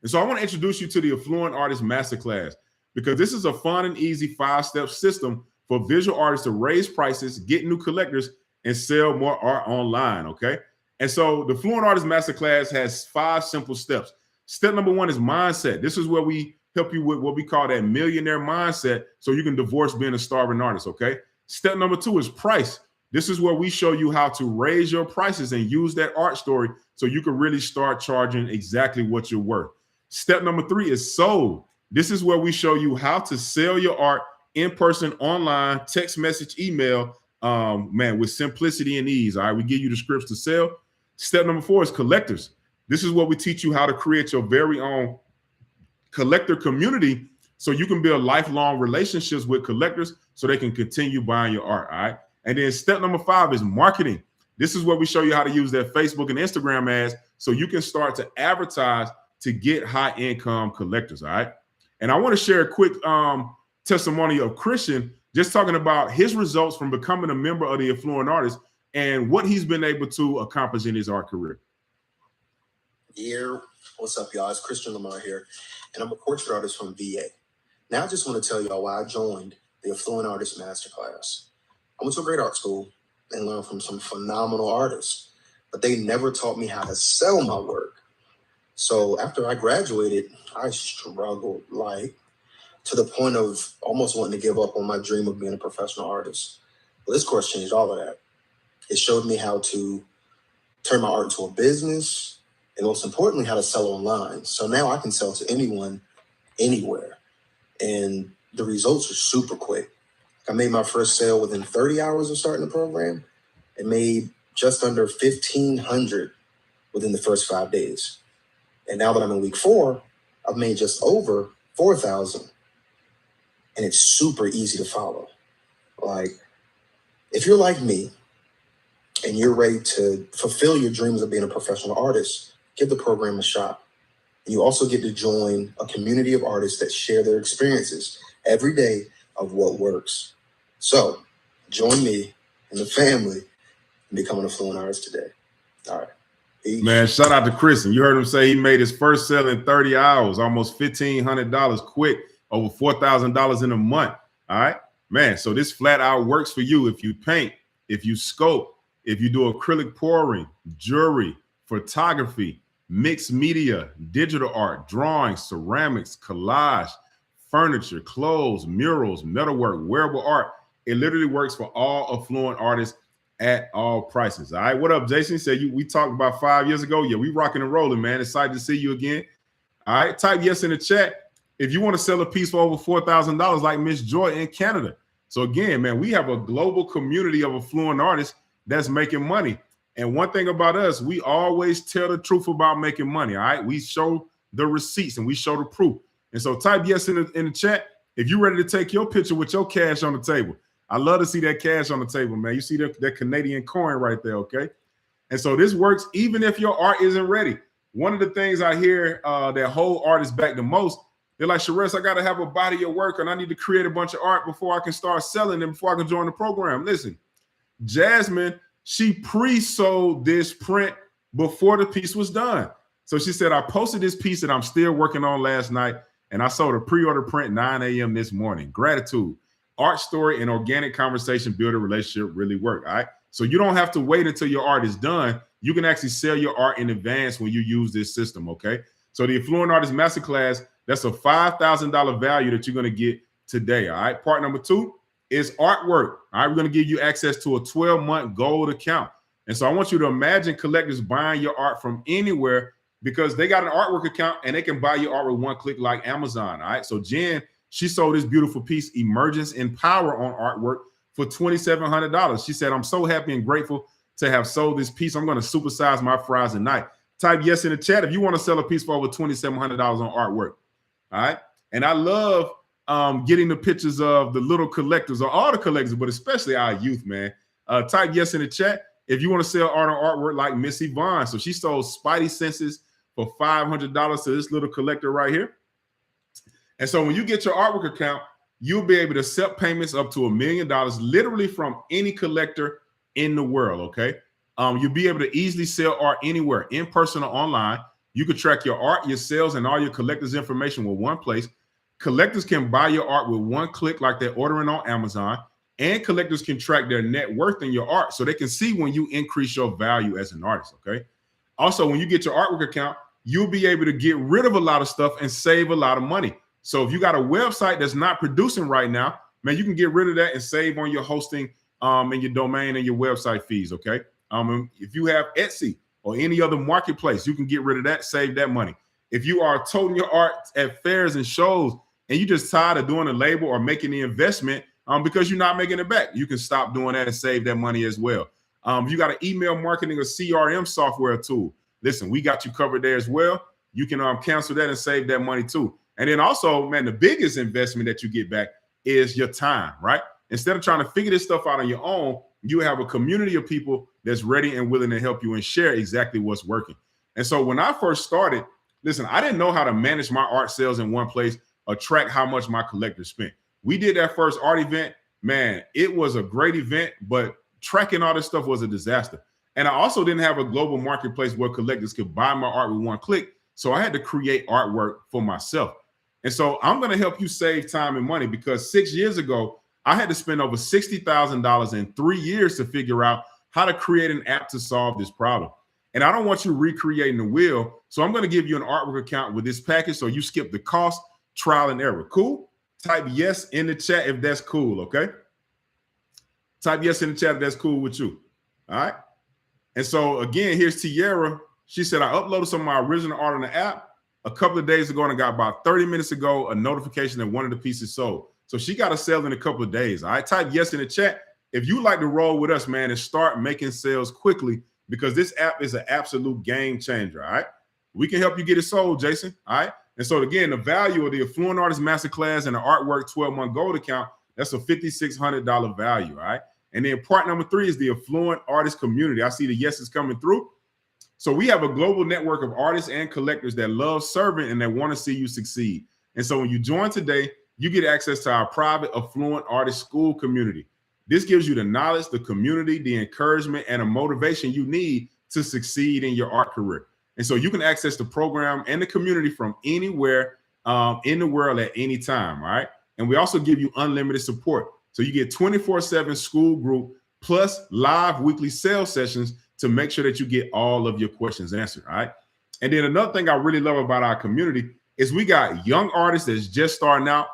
And so I want to introduce you to the Affluent Artist Masterclass, because this is a fun and easy 5-step system for visual artists to raise prices, get new collectors, and sell more art online, okay? And so the Affluent Artist Masterclass has 5 simple steps. Step number 1 is mindset. This is where we help you with what we call that millionaire mindset so you can divorce being a starving artist, okay? Step number 2 is price. This is where we show you how to raise your prices and use that art story so you can really start charging exactly what you're worth. Step number 3 is sold. This is where we show you how to sell your art in person, online, text message, email, man, with simplicity and ease. All right, we give you the scripts to sell. Step number 4 is collectors. This is what we teach you how to create your very own collector community so you can build lifelong relationships with collectors so they can continue buying your art. All right. And then step number 5 is marketing. This is where we show you how to use that Facebook and Instagram ads so you can start to advertise to get high income collectors. All right. And I want to share a quick testimony of Christian, just talking about his results from becoming a member of the Affluent Artist and what he's been able to accomplish in his art career. Yeah, what's up, y'all? It's Christian Lamar here, and I'm a portrait artist from VA. Now I just want to tell y'all why I joined the Affluent Artist Masterclass. I went to a great art school and learned from some phenomenal artists, but they never taught me how to sell my work. So after I graduated, I struggled, like, to the point of almost wanting to give up on my dream of being a professional artist. But this course changed all of that. It showed me how to turn my art into a business, and most importantly, how to sell online. So now I can sell to anyone, anywhere. And the results are super quick. I made my first sale within 30 hours of starting the program and made just under $1,500 within the first 5 days. And now that I'm in week 4, I've made just over $4,000. And it's super easy to follow. Like, if you're like me and you're ready to fulfill your dreams of being a professional artist, give the program a shot. You also get to join a community of artists that share their experiences every day of what works. So join me and the family and become an Affluent Artist today. All right. Peace. Man, shout out to Chris. And you heard him say he made his first sale in 30 hours, almost $1,500 quick, over $4,000 in a month. All right, man. So this flat out works for you if you paint, if you sculpt, if you do acrylic pouring, jewelry, photography, mixed media, digital art, drawing, ceramics, collage, furniture, clothes, murals, metalwork, wearable art. It literally works for all affluent artists at all prices. All right. What up, Jason? Said we talked about 5 years ago. Yeah, we rocking and rolling, man. Excited to see you again. All right. Type yes in the chat if you want to sell a piece for over $4,000 like Miss Joy in Canada. So again, man, we have a global community of affluent artists that's making money. And one thing about us, we always tell the truth about making money. All right. We show the receipts and we show the proof. And so type yes in the chat if you're ready to take your picture with your cash on the table. I love to see that cash on the table, man. You see that Canadian coin right there, okay? And so this works even if your art isn't ready. One of the things I hear that hold artists back the most, they're like, Sharess, I got to have a body of work and I need to create a bunch of art before I can start selling them, before I can join the program. Listen, Jasmine, she pre-sold this print before the piece was done. So she said, I posted this piece that I'm still working on last night, and I sold a pre-order print 9 a.m. this morning. Gratitude. Art story and organic conversation build a relationship really work. All right. So you don't have to wait until your art is done. You can actually sell your art in advance when you use this system. Okay. So the Affluent Artist Masterclass, that's a $5,000 value that you're going to get today. All right. Part number 2 is artwork. All right. We're going to give you access to a 12-month gold account. And so I want you to imagine collectors buying your art from anywhere because they got an artwork account and they can buy your art with one click like Amazon. All right. So Jen, she sold this beautiful piece, Emergence in Power, on artwork for $2,700. She said, I'm so happy and grateful to have sold this piece. I'm going to supersize my fries tonight. Type yes in the chat if you want to sell a piece for over $2,700 on artwork. All right. And I love getting the pictures of the little collectors or all the collectors, but especially our youth, man. Type yes in the chat if you want to sell art or artwork like Missy Vaughn. So she sold Spidey Senses for $500 to this little collector right here. And so when you get your artwork account, you'll be able to accept payments up to $1 million, literally from any collector in the world, okay? You'll be able to easily sell art anywhere, in person or online. You can track your art, your sales, and all your collectors' information with one place. Collectors can buy your art with one click like they're ordering on Amazon, and collectors can track their net worth in your art so they can see when you increase your value as an artist, okay? Also, when you get your artwork account, you'll be able to get rid of a lot of stuff and save a lot of money. So if you got a website that's not producing right now, man, you can get rid of that and save on your hosting and your domain and your website fees, okay? If you have Etsy or any other marketplace, you can get rid of that, save that money. If you are toting your art at fairs and shows and you just tired of doing the label or making the investment because you're not making it back, you can stop doing that and save that money as well. If you got an email marketing or CRM software tool, listen, we got you covered there as well. You can cancel that and save that money too. And then also, man, the biggest investment that you get back is your time, right? Instead of trying to figure this stuff out on your own, you have a community of people that's ready and willing to help you and share exactly what's working. And so when I first started, listen, I didn't know how to manage my art sales in one place or track how much my collectors spent. We did that first art event. Man, it was a great event, but tracking all this stuff was a disaster. And I also didn't have a global marketplace where collectors could buy my art with one click. So I had to create artwork for myself. And so I'm going to help you save time and money, because 6 years ago, I had to spend over $60,000 in 3 years to figure out how to create an app to solve this problem. And I don't want you recreating the wheel. So I'm going to give you an artwork account with this package so you skip the cost, trial, and error. Cool? Type yes in the chat if that's cool, okay? Type yes in the chat if that's cool with you. All right? And so, again, here's Tiara. She said, I uploaded some of my original art on the app a couple of days ago, and I got about 30 minutes ago a notification that one of the pieces sold. So she got a sale in a couple of days. All right, type yes in the chat if you like to roll with us, man, and start making sales quickly, because this app is an absolute game changer. All right, we can help you get it sold, Jason. All right, and so again, the value of the Affluent Artist Masterclass and the Artwork 12-month gold account, that's a $5,600 value. All right, and then part number 3 is the Affluent Artist Community. I see the yeses coming through. So we have a global network of artists and collectors that love serving and that want to see you succeed. And so when you join today, you get access to our private Affluent Artist School community. This gives you the knowledge, the community, the encouragement, and the motivation you need to succeed in your art career. And so you can access the program and the community from anywhere in the world at any time, all right? And we also give you unlimited support. So you get 24/7 school group plus live weekly sales sessions to make sure that you get all of your questions answered, all right? And then another thing I really love about our community is we got young artists that's just starting out.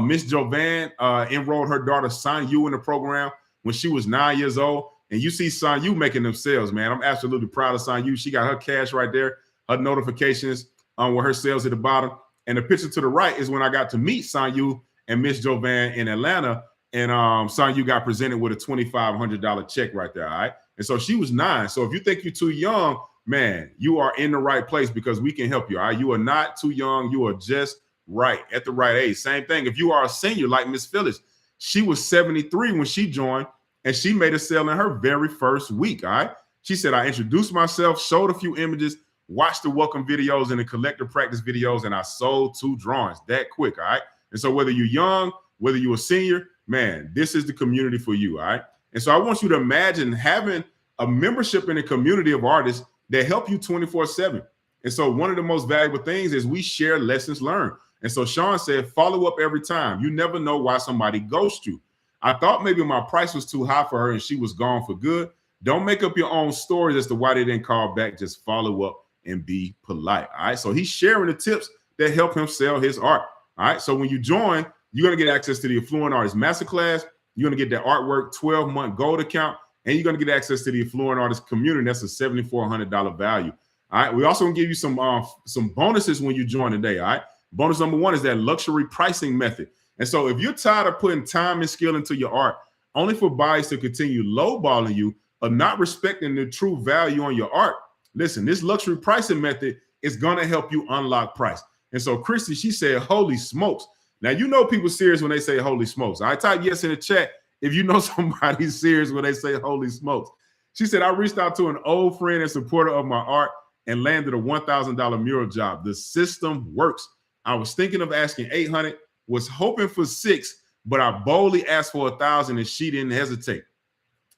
Miss Jovan enrolled her daughter San Yu in the program when she was 9 years old. And you see San Yu making them sales, man. I'm absolutely proud of San Yu. She got her cash right there, her notifications with her sales at the bottom. And the picture to the right is when I got to meet San Yu and Miss Jovan in Atlanta. And San Yu got presented with a $2,500 check right there, all right? And so she was 9. So if you think you're too young, man, you are in the right place, because we can help you, all right? You are not too young. You are just right at the right age. Same thing if you are a senior like Miss Phyllis. She was 73 when she joined, and she made a sale in her very first week, all right? She said, I introduced myself, showed a few images, watched the welcome videos and the collector practice videos, and I sold 2 drawings that quick, all right? And so whether you're young, whether you're a senior, man, this is the community for you, all right? And so I want you to imagine having a membership in a community of artists that help you 24/7. And so one of the most valuable things is we share lessons learned. And so Sean said, follow up every time. You never know why somebody ghosts you. I thought maybe my price was too high for her and she was gone for good. Don't make up your own stories as to why they didn't call back. Just follow up and be polite. All right. So he's sharing the tips that help him sell his art. All right. So when you join, you're going to get access to the Affluent Artist Masterclass. You're going to get the Artwork 12-month gold account, and you're going to get access to the Affluent Artist Community. That's a $7,400 value. All right. We also going to give you some bonuses when you join today. All right. Bonus number 1 is that luxury pricing method. And so if you're tired of putting time and skill into your art, only for buyers to continue lowballing you or not respecting the true value on your art, listen, this luxury pricing method is going to help you unlock price. And so Christy, she said, holy smokes. Now, you know people serious when they say holy smokes. I type yes in the chat if you know somebody's serious when they say holy smokes. She said, I reached out to an old friend and supporter of my art and landed a $1,000 mural job. The system works. I was thinking of asking 800, was hoping for 6, but I boldly asked for 1,000 and she didn't hesitate.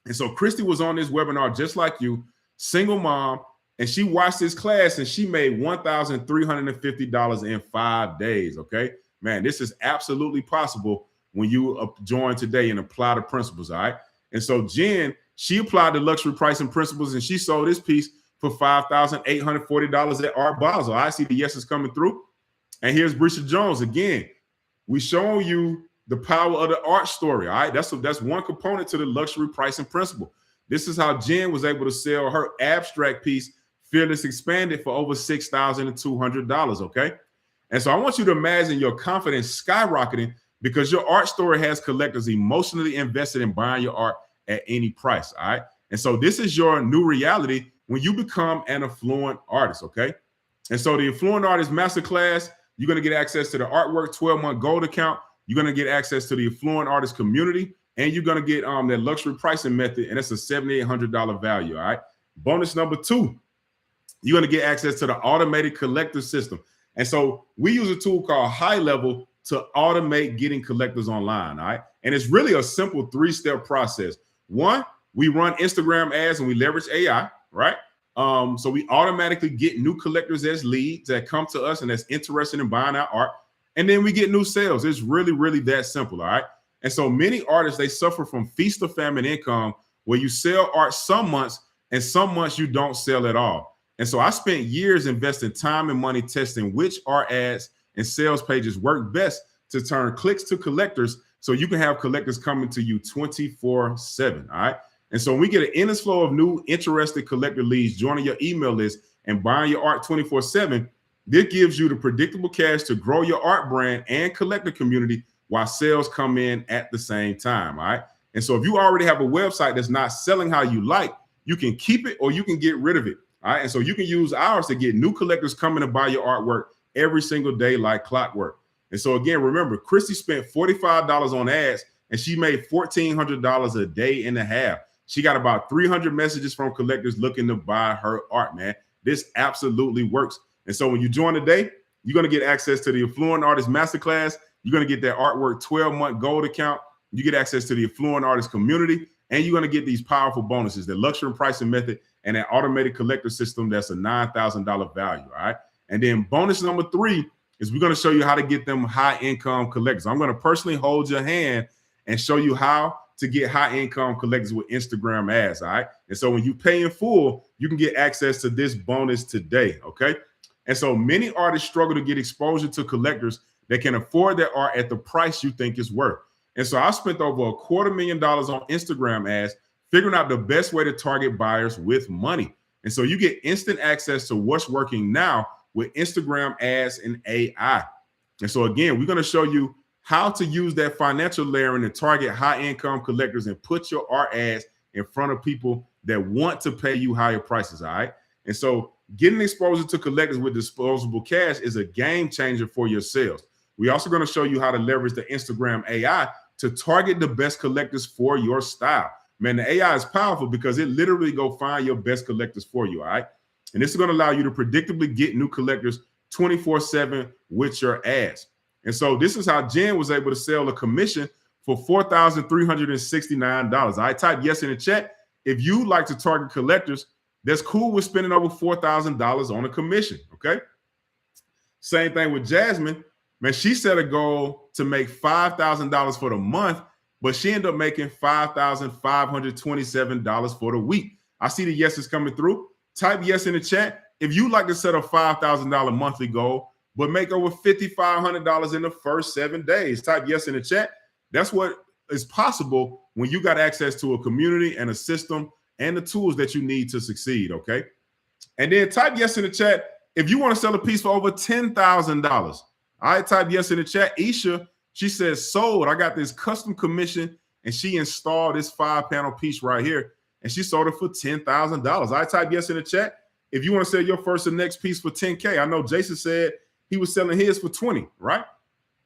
And so Christy was on this webinar just like you, single mom, and she watched this class and she made $1,350 in 5 days. Okay, man, this is absolutely possible when you join today and apply the principles. All right. And so Jen, she applied the luxury pricing principles and she sold this piece for $5,840 at Art Basel. I see the yeses coming through. And here's Brisha Jones again. We showing you the power of the art story. All right, that's one component to the luxury pricing principle. This is how Jen was able to sell her abstract piece, Fearless Expanded, for over $6,200. Okay, and so I want you to imagine your confidence skyrocketing because your art story has collectors emotionally invested in buying your art at any price. All right, and so this is your new reality when you become an affluent artist. Okay, and so the Affluent Artist Masterclass, you're going to get access to the artwork 12-month gold account. You're going to get access to the Affluent Artist community, and you're going to get that luxury pricing method, and it's a $7,800 value. All right. Bonus number 2, you're going to get access to the automated collector system. And so we use a tool called High Level to automate getting collectors online. All right. And it's really a simple 3-step process. 1, we run Instagram ads and we leverage AI, right? So we automatically get new collectors as leads that come to us and that's interested in buying our art. And then we get new sales. It's really, really that simple. All right. And so many artists, they suffer from feast or famine income where you sell art some months and some months you don't sell at all. And so I spent years investing time and money testing which art ads and sales pages work best to turn clicks to collectors so you can have collectors coming to you 24/7. All right. And so when we get an endless flow of new interested collector leads joining your email list and buying your art 24/7, this gives you the predictable cash to grow your art brand and collector community while sales come in at the same time. All right. And so if you already have a website that's not selling how you like, you can keep it or you can get rid of it. All right. And so you can use ours to get new collectors coming to buy your artwork every single day like clockwork. And so again, remember, Christy spent $45 on ads and she made $1,400 a day and a half. She got about 300 messages from collectors looking to buy her art, man. This absolutely works. And so when you join today, you're going to get access to the Affluent Artist Masterclass. You're going to get that artwork 12-month gold account. You get access to the Affluent Artist community, and you're going to get these powerful bonuses, the luxury pricing method and an automated collector system that's a $9,000 value. All right. And then bonus number 3 is we're going to show you how to get them high income collectors. I'm going to personally hold your hand and show you how to get high income collectors with Instagram ads. All right. And so when you pay in full, you can get access to this bonus today. Okay. And so many artists struggle to get exposure to collectors that can afford their art at the price you think is worth. And so I spent over $250,000 on Instagram ads, figuring out the best way to target buyers with money. And so you get instant access to what's working now with Instagram ads and AI. And so again, we're going to show you how to use that financial layering to target high income collectors and put your art ads in front of people that want to pay you higher prices. All right. And so getting exposure to collectors with disposable cash is a game changer for your sales. We're also going to show you how to leverage the Instagram AI to target the best collectors for your style. Man, the AI is powerful because it literally go find your best collectors for you. All right. And this is going to allow you to predictably get new collectors 24/7 with your ads. And so this is how Jen was able to sell a commission for $4,369. I type yes in the chat. If you like to target collectors, that's cool with spending over $4,000 on a commission. Okay. Same thing with Jasmine. Man, she set a goal to make $5,000 for the month, but she ended up making $5,527 for the week. I see the yeses coming through. Type yes in the chat. If you like to set a $5,000 monthly goal, but make over $5,500 in the first 7 days, type yes in the chat. That's what is possible when you got access to a community and a system and the tools that you need to succeed. Okay. And then type yes in the chat if you want to sell a piece for over $10,000. All right, type yes in the chat. Isha, she says, sold. I got this custom commission and she installed this 5-panel piece right here and she sold it for $10,000. I type yes in the chat if you want to sell your first and next piece for $10K. I know Jason said he was selling his for $20, right?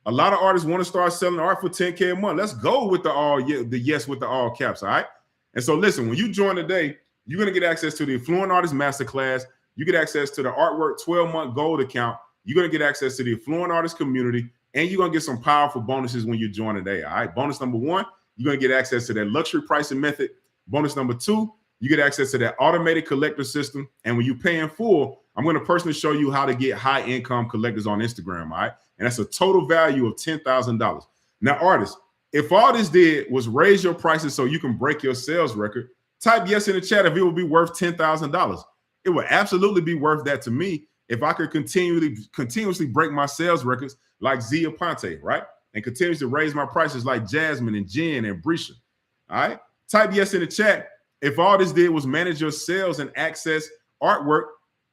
A lot of artists want to start selling art for $10K a month. Let's go with the yes with the all caps, all right? And so listen, when you join today, you're going to get access to the Affluent Artist Masterclass. You get access to the Artwork 12-month gold account. You're going to get access to the Affluent Artist community, and you're going to get some powerful bonuses when you join today. All right. Bonus number 1, you're going to get access to that luxury pricing method. Bonus number 2, you get access to that automated collector system. And when you pay in full, I'm going to personally show you how to get high income collectors on Instagram. All right. And that's a total value of $10,000. Now, artists, if all this did was raise your prices so you can break your sales record, type yes in the chat if it would be worth $10,000. It would absolutely be worth that to me if I could continuously break my sales records like Zia Ponte, right? And continues to raise my prices like Jasmine and Jen and Brisha. All right. Type yes in the chat if all this did was manage your sales and access artwork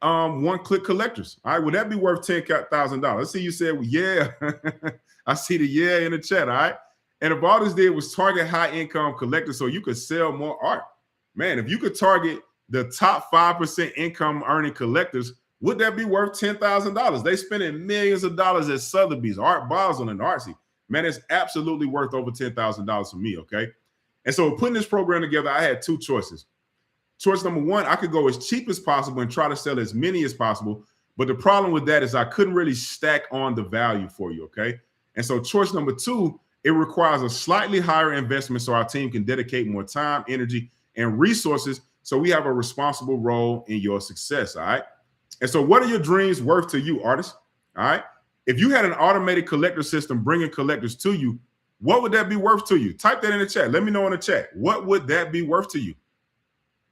one-click collectors. All right. Would that be worth $10,000? Let's see. You said, well, yeah. I see the yeah in the chat. All right. And if all this did was target high income collectors so you could sell more art, man, if you could target the top 5% income earning collectors, would that be worth $10,000? They spending millions of dollars at Sotheby's, Art Basel, and Artsy. Man, it's absolutely worth over $10,000 for me, okay? And so putting this program together, I had 2 choices. Choice number 1, I could go as cheap as possible and try to sell as many as possible. But the problem with that is I couldn't really stack on the value for you, okay? And so choice number 2, it requires a slightly higher investment so our team can dedicate more time, energy, and resources so we have a responsible role in your success, all right? And so what are your dreams worth to you, artists? All right. If you had an automated collector system bringing collectors to you, what would that be worth to you? Type that in the chat. Let me know in the chat. What would that be worth to you?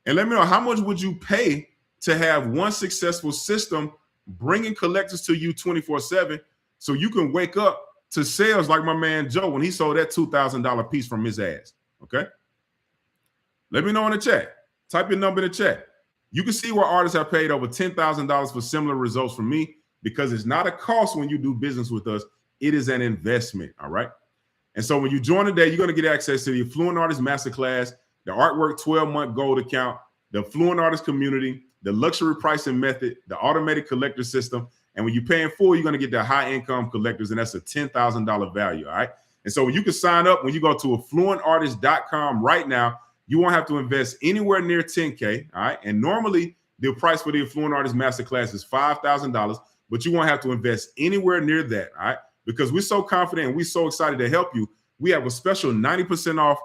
And let me know, how much would you pay to have one successful system bringing collectors to you 24/7 so you can wake up to sales like my man Joe when he sold that $2,000 piece from his ass, okay? Let me know in the chat. Type your number in the chat. You can see where artists have paid over $10,000 for similar results from me because it's not a cost when you do business with us. It is an investment, all right? And so when you join today, you're going to get access to the Affluent Artist Masterclass, the Artwork 12-month gold account, the Affluent Artist community, the luxury pricing method, the automated collector system. And when you pay in full, you're going to get the high income collectors, and that's a $10,000 value, all right? And so when you can sign up, when you go to affluentartist.com right now, you won't have to invest anywhere near $10K, all right? And normally the price for the Affluent Artist Masterclass is $5,000, but you won't have to invest anywhere near that, all right? Because we're so confident and we're so excited to help you. We have a special 90% off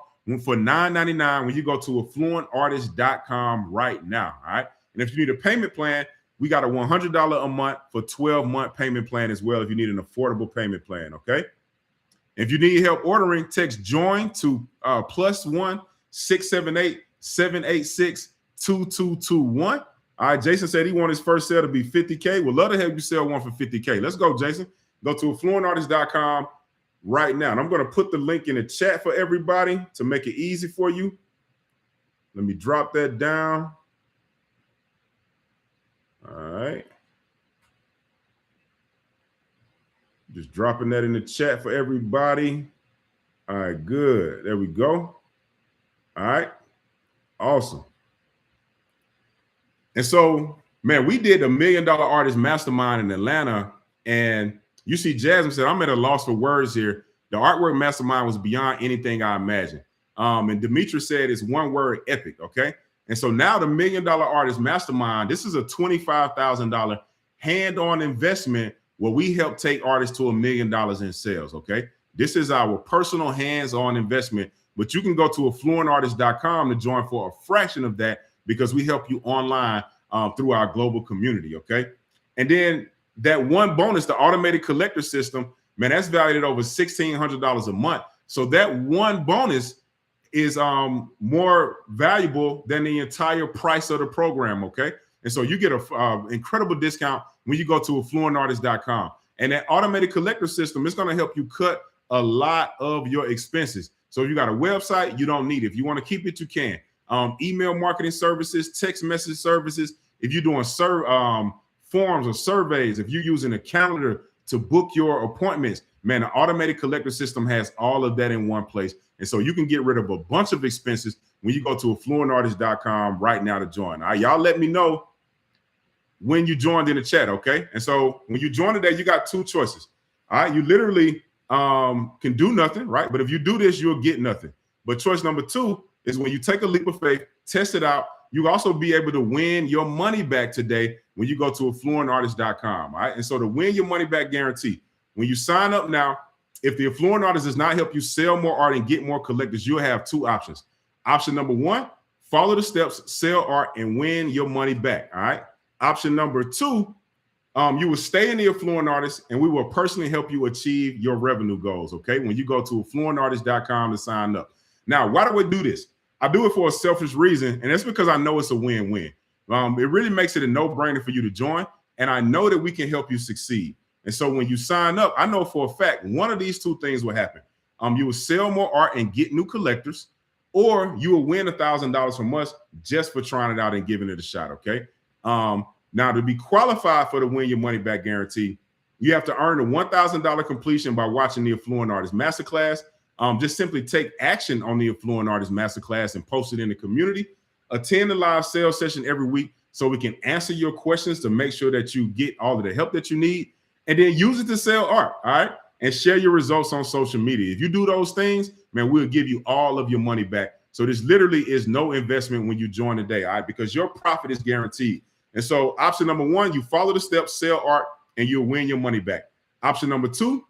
for $9.99 when you go to affluentartist.com right now, all right? And if you need a payment plan, we got a $100 a month for 12-month payment plan as well if you need an affordable payment plan, okay? If you need help ordering, text JOIN to +1 678-786-2221. All right, Jason said he wanted his first sale to be 50K. We'd love to help you sell one for 50K. Let's go, Jason. Go to affluentartist.com right now. And I'm going to put the link in the chat for everybody to make it easy for you. Let me drop that down. All right. Just dropping that in the chat for everybody. All right, good. There we go. All right. Awesome. And so, man, we did a $1 Million Artist Mastermind in Atlanta. And you see, Jasmine said, I'm at a loss for words here. The Artwork Mastermind was beyond anything I imagined. And Demetra said it's one word, epic. Okay. And so now the $1 Million Artist Mastermind, this is a $25,000 hand-on investment where we help take artists to $1 million in sales. Okay. This is our personal hands-on investment. But you can go to affluentartist.com to join for a fraction of that because we help you online through our global community, okay? And then that one bonus, the automated collector system, man, that's valued at over $1,600 a month. So that one bonus is more valuable than the entire price of the program, okay? And so you get an incredible discount when you go to affluentartist.com. And that automated collector system is going to help you cut a lot of your expenses. So if you got a website, you don't need it. If you want to keep it, you can. Email marketing services, text message services. If you're doing forms or surveys, if you're using a calendar to book your appointments, man, the automated collector system has all of that in one place. And so you can get rid of a bunch of expenses when you go to affluentartist.com right now to join. All right, y'all let me know when you joined in the chat, okay? And so when you join today, you got 2 choices. All right, you literally can do nothing, right? But if you do this, you'll get nothing. But choice number 2 is when you take a leap of faith, test it out, you also be able to win your money back today when you go to affluentartist.com. All right. And so to win your money back guarantee, when you sign up now, if the Affluent Artist does not help you sell more art and get more collectors, you'll have two options. Option number one, follow the steps, sell art, and win your money back. All right. Option number two, you will stay in the Affluent Artist, and we will personally help you achieve your revenue goals. Okay. When you go to affluentartist.com to sign up. Now, why do we do this? I do it for a selfish reason, and that's because I know it's a win-win. It really makes it a no-brainer for you to join, and I know that we can help you succeed. And so when you sign up, I know for a fact one of these two things will happen. You will sell more art and get new collectors, or you will win $1,000 from us just for trying it out and giving it a shot, okay? Now, to be qualified for the Win Your Money Back guarantee, you have to earn the $1,000 completion by watching the Affluent Artist Masterclass. Just simply take action on the Affluent Artist Masterclass and post it in the community. Attend the live sales session every week so we can answer your questions to make sure that you get all of the help that you need, and then use it to sell art, all right? And share your results on social media. If you do those things, man, we'll give you all of your money back. So this literally is no investment when you join today, all right? Because your profit is guaranteed. And so option number one, you follow the steps, sell art, and you'll win your money back. Option number two,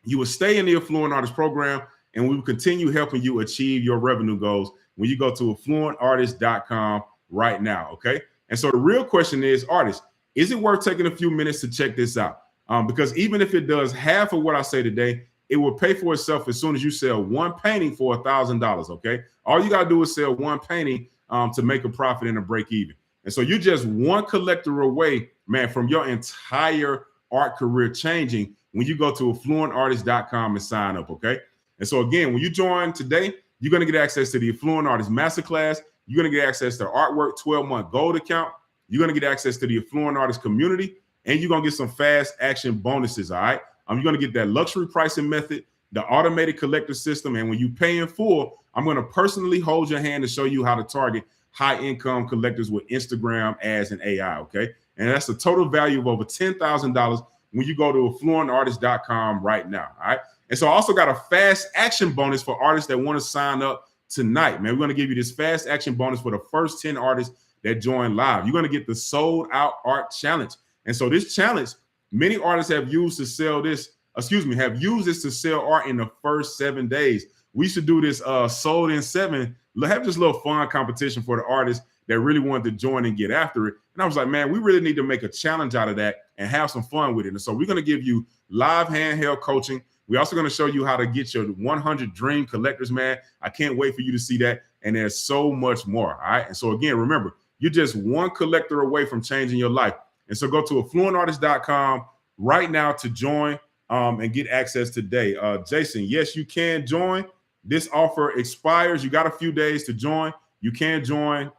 you will stay in the Affluent Artist program, and we will continue helping you achieve your revenue goals when you go to affluentartist.com right now, okay? And so the real question is, artists, is it worth taking a few minutes to check this out? Because even if it does half of what I say today, it will pay for itself as soon as you sell one painting for $1,000, okay? All you got to do is sell one painting to make a profit and a break even. And so you're just one collector away, man, from your entire art career changing when you go to affluentartist.com and sign up, okay? And so again, when you join today, you're going to get access to the Affluent Artist Masterclass. You're going to get access to the Artwork 12-month Gold account. You're going to get access to the Affluent Artist community, and you're going to get some fast action bonuses, all right? You're going to get that luxury pricing method, the automated collector system, and when you pay in full, I'm going to personally hold your hand to show you how to target high-income collectors with Instagram ads and AI, okay? And that's a total value of over $10,000 when you go to affluentartist.com right now, all right? And so I also got a fast action bonus for artists that want to sign up tonight, man. We're going to give you this fast action bonus for the first 10 artists that join live. You're going to get the Sold Out Art Challenge. And so this challenge, many artists have used this to sell art in the first 7 days. We should do this sold in 7, have this little fun competition for the artists that really wanted to join and get after it. And I was like, man, we really need to make a challenge out of that and have some fun with it. And so we're going to give you live handheld coaching. We're also going to show you how to get your 100 dream collectors, man. I can't wait for you to see that. And there's so much more. All right. And so again, remember, you're just one collector away from changing your life. And so go to affluentartist.com right now to join and get access today. Jason, yes, you can join. This offer expires. You got a few days to join. You can join,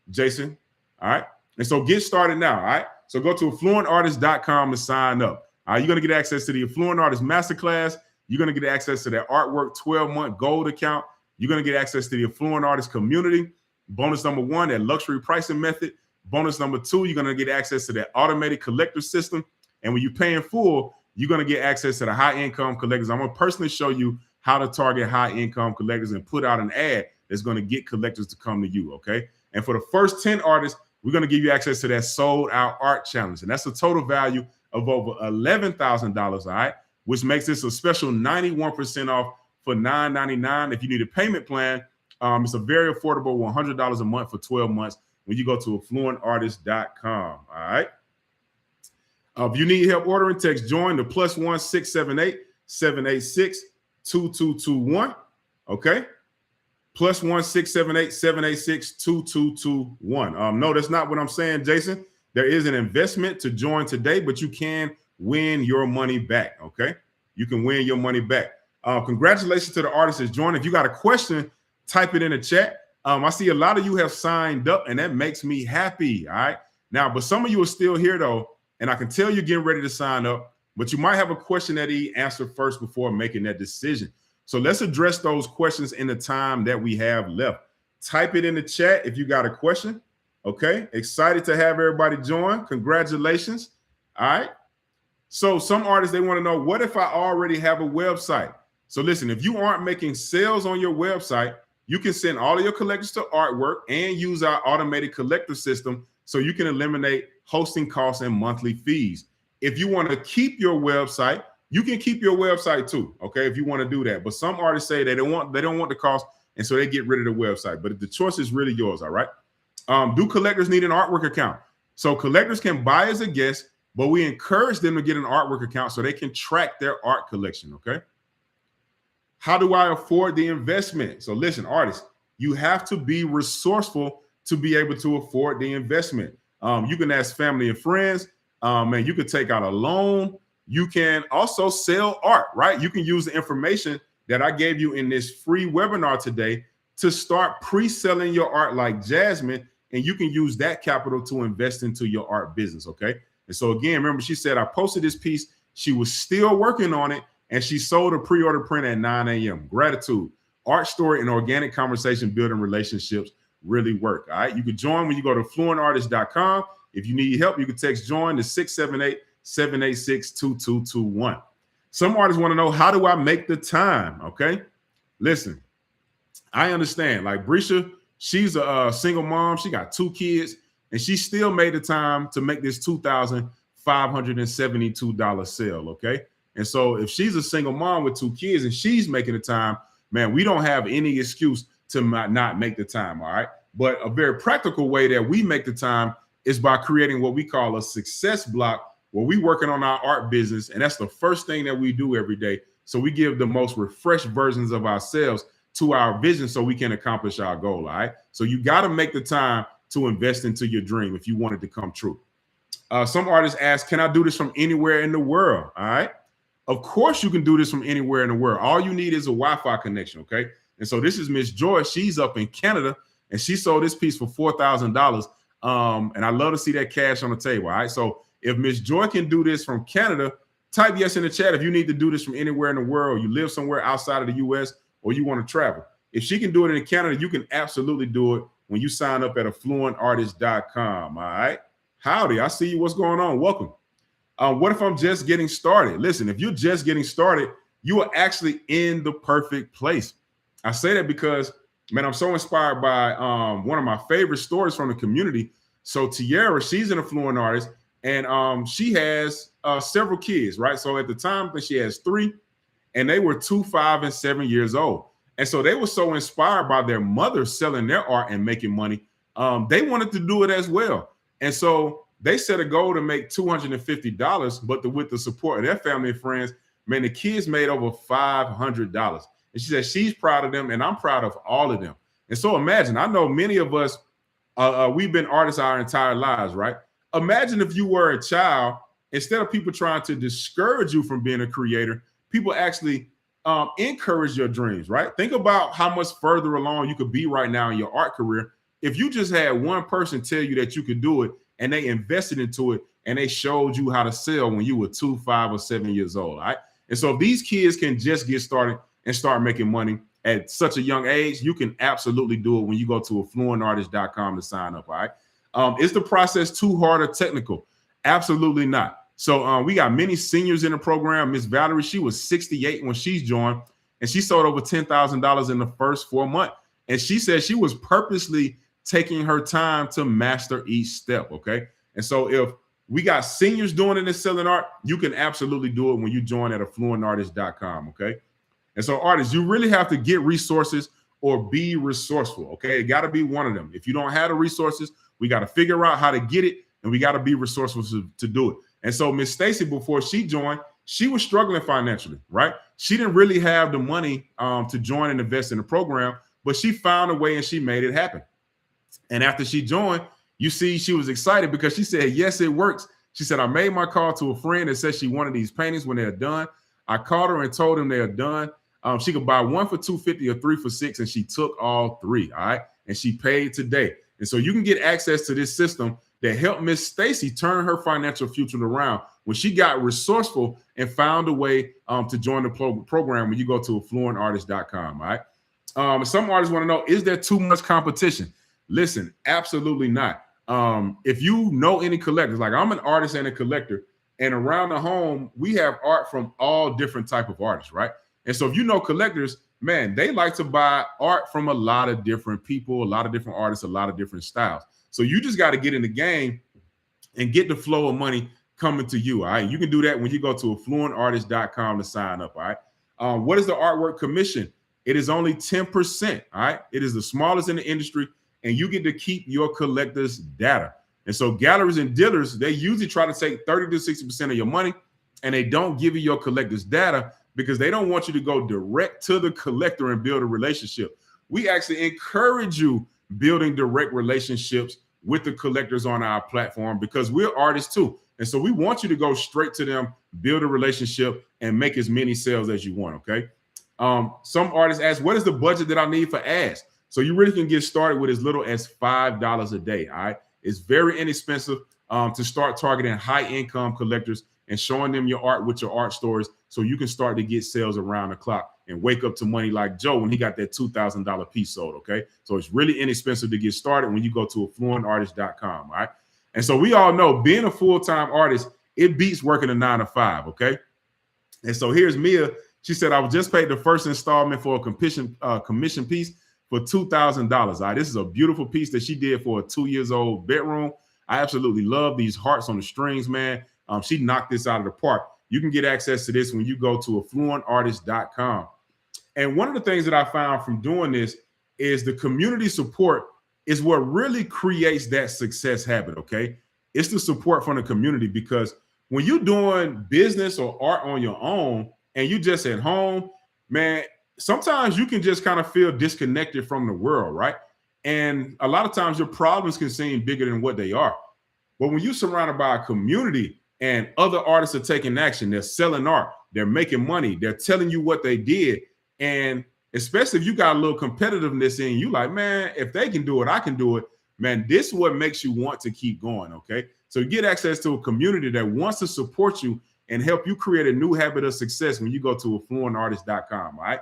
Jason. All right. And so get started now. All right. So go to affluentartist.com to sign up. You're going to get access to the Affluent Artist Masterclass. You're going to get access to that Artwork 12-month Gold account. You're going to get access to the Affluent Artist community. Bonus number one, that luxury pricing method. Bonus number two, you're going to get access to that automated collector system. And when you pay in full, you're going to get access to the high-income collectors. I'm going to personally show you how to target high-income collectors and put out an ad that's going to get collectors to come to you, okay? And for the first 10 artists, we're going to give you access to that Sold Out Art Challenge. And that's a total value of over $11,000, all right, which makes this a special 91% off for $9.99. If you need a payment plan, it's a very affordable $100 a month for 12 months when you go to affluentartist.com, all right? If you need help ordering, text JOIN to +1 678 786 2221, okay? +1 678 786 2221. No, that's not what I'm saying, Jason. There is an investment to join today, but you can win your money back, okay? You can win your money back. Congratulations to the artists that joined. If you got a question, type it in the chat. I see a lot of you have signed up, and that makes me happy, all right? Now, but some of you are still here, though, and I can tell you're getting ready to sign up, but you might have a question that you answer first before making that decision. So let's address those questions in the time that we have left. Type it in the chat if you got a question. Okay, excited to have everybody join. Congratulations. All right. So some artists, they want to know, what if I already have a website? So listen, if you aren't making sales on your website, You can send all of your collectors to Artwork and use our automated collector system so you can eliminate hosting costs and monthly fees. If you want to keep your website, you can keep your website too, okay, if you want to do that. But some artists say they don't want the cost, and so they get rid of the website. But the choice is really yours, all right? Do collectors need an Artwork account? So collectors can buy as a guest, but we encourage them to get an Artwork account so they can track their art collection, okay? How do I afford the investment? So listen, artists, you have to be resourceful to be able to afford the investment. You can ask family and friends, and you can take out a loan. You can also sell art, right? You can use the information that I gave you in this free webinar today to start pre-selling your art like Jasmine, and you can use that capital to invest into your art business, okay? And so again, remember, she said I posted this piece. She was still working on it, and she sold a pre-order print at 9 a.m. Gratitude. Art story and organic conversation building relationships really work, all right? You can join when you go to fluentartist.com. If you need help, you can text join to 678-786-2221. Some artists want to know, how do I make the time, okay? Listen, I understand. Like Brisha, she's a single mom. She got 2 kids, and she still made the time to make this $2,572 sale, okay? And so if she's a single mom with 2 kids and she's making the time, man, we don't have any excuse to not make the time, all right? But a very practical way that we make the time is by creating what we call a success block, where we're working on our art business, and that's the first thing that we do every day. So we give the most refreshed versions of ourselves to our vision so we can accomplish our goal, all right? So you got to make the time to invest into your dream if you want it to come true. Some artists ask, can I do this from anywhere in the world, all right? Of course you can do this from anywhere in the world. All you need is a Wi-Fi connection, okay? And so this is Miss Joy. She's up in Canada, and she sold this piece for $4,000. And I love to see that cash on the table, all right? So if Miss Joy can do this from Canada, type yes in the chat if you need to do this from anywhere in the world, you live somewhere outside of the U.S., or you want to travel. If she can do it in Canada, you can absolutely do it when you sign up at affluentartist.com, all right? Howdy, I see you. What's going on? Welcome. What if I'm just getting started? Listen, if you're just getting started, you are actually in the perfect place. I say that because, man, I'm so inspired by one of my favorite stories from the community. So Tiara, she's an affluent artist, and she has several kids, right? So at the time, she has 3, and they were 2, 5, and 7 years old. And so they were so inspired by their mother selling their art and making money. They wanted to do it as well. And so they set a goal to make $250, but with the support of their family and friends, man, the kids made over $500. And she said she's proud of them, and I'm proud of all of them. And so imagine, I know many of us, we've been artists our entire lives, right? Imagine if you were a child, instead of people trying to discourage you from being a creator, people actually encourage your dreams, right? Think about how much further along you could be right now in your art career if you just had one person tell you that you could do it, and they invested into it, and they showed you how to sell when you were 2, 5, or 7 years old, all right? And so if these kids can just get started and start making money at such a young age, you can absolutely do it when you go to affluentartist.com to sign up, all right? Is the process too hard or technical? Absolutely not. So we got many seniors in the program. Miss Valerie, she was 68 when she joined, and she sold over $10,000 in the first 4 months. And she said she was purposely taking her time to master each step, okay? And so if we got seniors doing it and selling art, you can absolutely do it when you join at affluentartist.com, okay? And so artists, you really have to get resources or be resourceful, okay? It got to be one of them. If you don't have the resources, we got to figure out how to get it, and we got to be resourceful to do it. And so Miss Stacy, before she joined, she was struggling financially, right? She didn't really have the money to join and invest in the program, but she found a way and she made it happen. And after she joined, you see, she was excited because she said, yes, it works. She said, I made my call to a friend that said she wanted these paintings when they're done. I called her and told them they are done. She could buy 1 for $250 or 3 for $6, and she took all 3, all right? And she paid today. And so you can get access to this system that helped Miss Stacy turn her financial future around when she got resourceful and found a way to join the program when you go to affluentartist.com, all right? Some artists want to know, is there too much competition? Listen, absolutely not. If you know any collectors, like I'm an artist and a collector, and around the home, we have art from all different type of artists, right? And so if you know collectors, man, they like to buy art from a lot of different people, a lot of different artists, a lot of different styles. So you just got to get in the game and get the flow of money coming to you. All right. You can do that when you go to affluentartist.com to sign up. All right. What is the artwork commission? It is only 10%. All right. It is the smallest in the industry, and you get to keep your collector's data. And so galleries and dealers, they usually try to take 30 to 60% of your money, and they don't give you your collector's data because they don't want you to go direct to the collector and build a relationship. We actually encourage you building direct relationships with the collectors on our platform because we're artists too. And so we want you to go straight to them, build a relationship, and make as many sales as you want, okay? Some artists ask, what is the budget that I need for ads? So you really can get started with as little as $5 a day, all right? It's very inexpensive to start targeting high-income collectors and showing them your art with your art stories so you can start to get sales around the clock and wake up to money like Joe when he got that $2,000 piece sold, okay? So it's really inexpensive to get started when you go to affluentartist.com, all right? And so we all know being a full-time artist, it beats working a 9 to 5, okay? And so here's Mia. She said, I was just paid the first installment for a commission piece for $2,000. All right, this is a beautiful piece that she did for a 2-year-old bedroom. I absolutely love these hearts on the strings, man. She knocked this out of the park. You can get access to this when you go to affluentartist.com. And one of the things that I found from doing this is the community support is what really creates that success habit, okay? It's the support from the community, because when you're doing business or art on your own and you just at home, man, sometimes you can just kind of feel disconnected from the world, right? And a lot of times your problems can seem bigger than what they are. But when you're surrounded by a community and other artists are taking action, they're selling art, they're making money, they're telling you what they did. And especially if you got a little competitiveness in you, like, man, if they can do it, I can do it. Man, this is what makes you want to keep going, okay? So you get access to a community that wants to support you and help you create a new habit of success when you go to affluentartist.com, all right?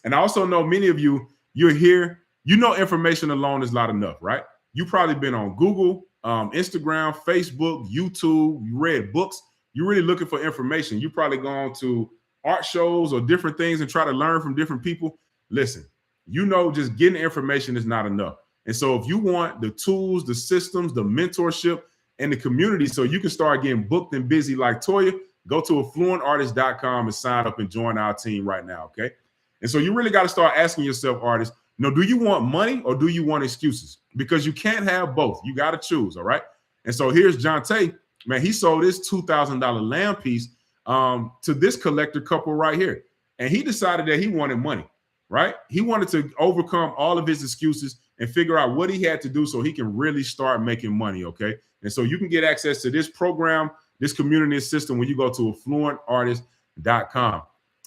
And I also know many of you, you're here, you know information alone is not enough, right? You've probably been on Google, Instagram, Facebook, YouTube, you read books, you're really looking for information. You probably gone to art shows or different things and try to learn from different people. Listen, you know, just getting information is not enough. And so if you want the tools, the systems, the mentorship, and the community so you can start getting booked and busy like Toya, go to affluentartist.com and sign up and join our team right now, okay? And so you really got to start asking yourself, artists, do you want money or do you want excuses? Because you can't have both. You got to choose, all right? And so here's Jonte. Man, he sold this $2,000 lamb piece to this collector couple right here. And he decided that he wanted money, right? He wanted to overcome all of his excuses and figure out what he had to do so he can really start making money, okay? And so you can get access to this program, this community system, when you go to affluentartist.com.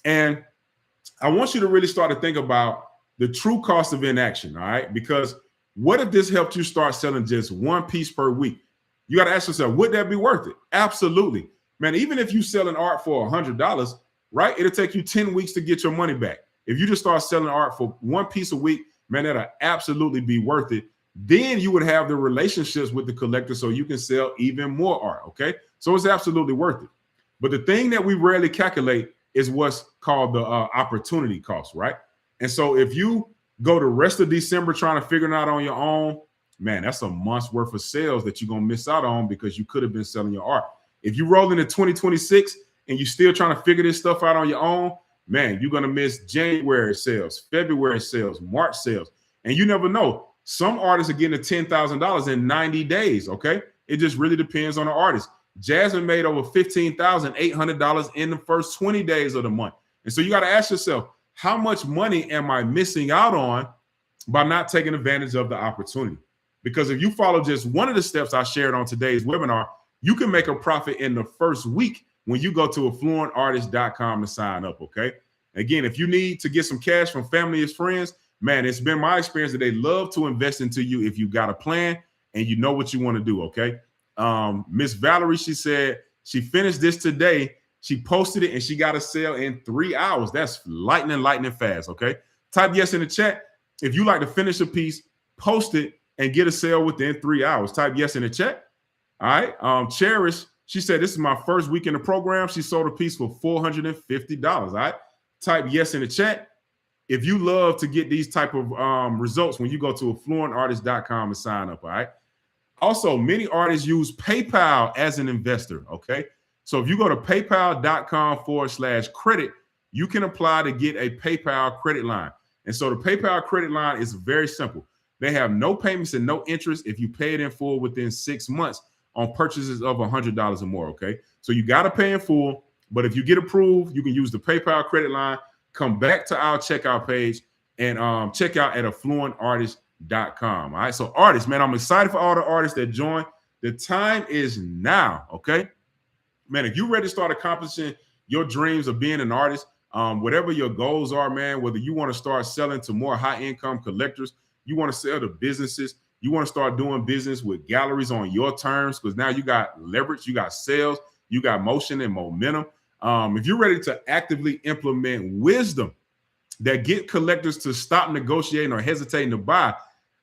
And I want you to really start to think about the true cost of inaction, all right? Because what if this helped you start selling just one piece per week? You got to ask yourself, would that be worth it? Absolutely. Man, even if you selling art for $100, right? It'll take you 10 weeks to get your money back. If you just start selling art for one piece a week, man, that'll absolutely be worth it. Then you would have the relationships with the collector so you can sell even more art, okay? So it's absolutely worth it. But the thing that we rarely calculate is what's called the opportunity cost, right? And so if you go the rest of December trying to figure it out on your own, man, that's a month's worth of sales that you're going to miss out on because you could have been selling your art. If you roll into 2026 and you're still trying to figure this stuff out on your own, man, you're going to miss January sales, February sales, March sales. And you never know. Some artists are getting to $10,000 in 90 days, okay? It just really depends on the artist. Jasmine made over $15,800 in the first 20 days of the month. And so you got to ask yourself, how much money am I missing out on by not taking advantage of the opportunity? Because if you follow just one of the steps I shared on today's webinar, you can make a profit in the first week when you go to affluentartist.com to sign up, okay? Again, if you need to get some cash from family and friends, man, it's been my experience that they love to invest into you if you got a plan and you know what you want to do, okay? Miss Valerie, she said she finished this today. She posted it and she got a sale in 3 hours. That's lightning fast, okay? Type yes in the chat. If you like to finish a piece, post it and get a sale within 3 hours. Type yes in the chat. All right. Cherish, she said, this is my first week in the program. She sold a piece for $450. All right. Type yes in the chat. if you love to get these type of results when you go to affluentartist.com and sign up, all right? Also, many artists use PayPal as an investor, okay? So if you go to paypal.com/credit, you can apply to get a PayPal credit line. And so the PayPal credit line is very simple. They have no payments and no interest if you pay it in full within 6 months on purchases of $100 or more, okay? So you got to pay in full, but if you get approved, you can use the PayPal credit line, come back to our checkout page, and check out at affluentartist.com. All right, so artists, man, I'm excited for all the artists that join. The time is now, okay? Man, if you're ready to start accomplishing your dreams of being an artist, whatever your goals are, man, whether you want to start selling to more high-income collectors, you want to sell to businesses, you want to start doing business with galleries on your terms, because now you got leverage, you got sales, you got motion and momentum. If you're ready to actively implement wisdom that get collectors to stop negotiating or hesitating to buy,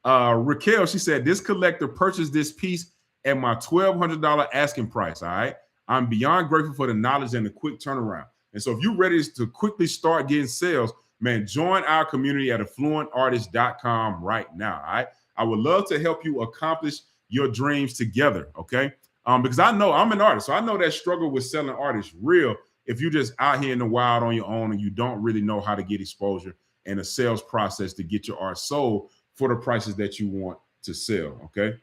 Raquel, she said, this collector purchased this piece at my $1,200 asking price, all right? I'm beyond grateful for the knowledge and the quick turnaround. And so if you're ready to quickly start getting sales, man, join our community at affluentartist.com right now, all right? I would love to help you accomplish your dreams together, okay? Because I know I'm an artist, so I know that struggle with selling art is real if you're just out here in the wild on your own and you don't really know how to get exposure and a sales process to get your art sold for the prices that you want to sell, okay?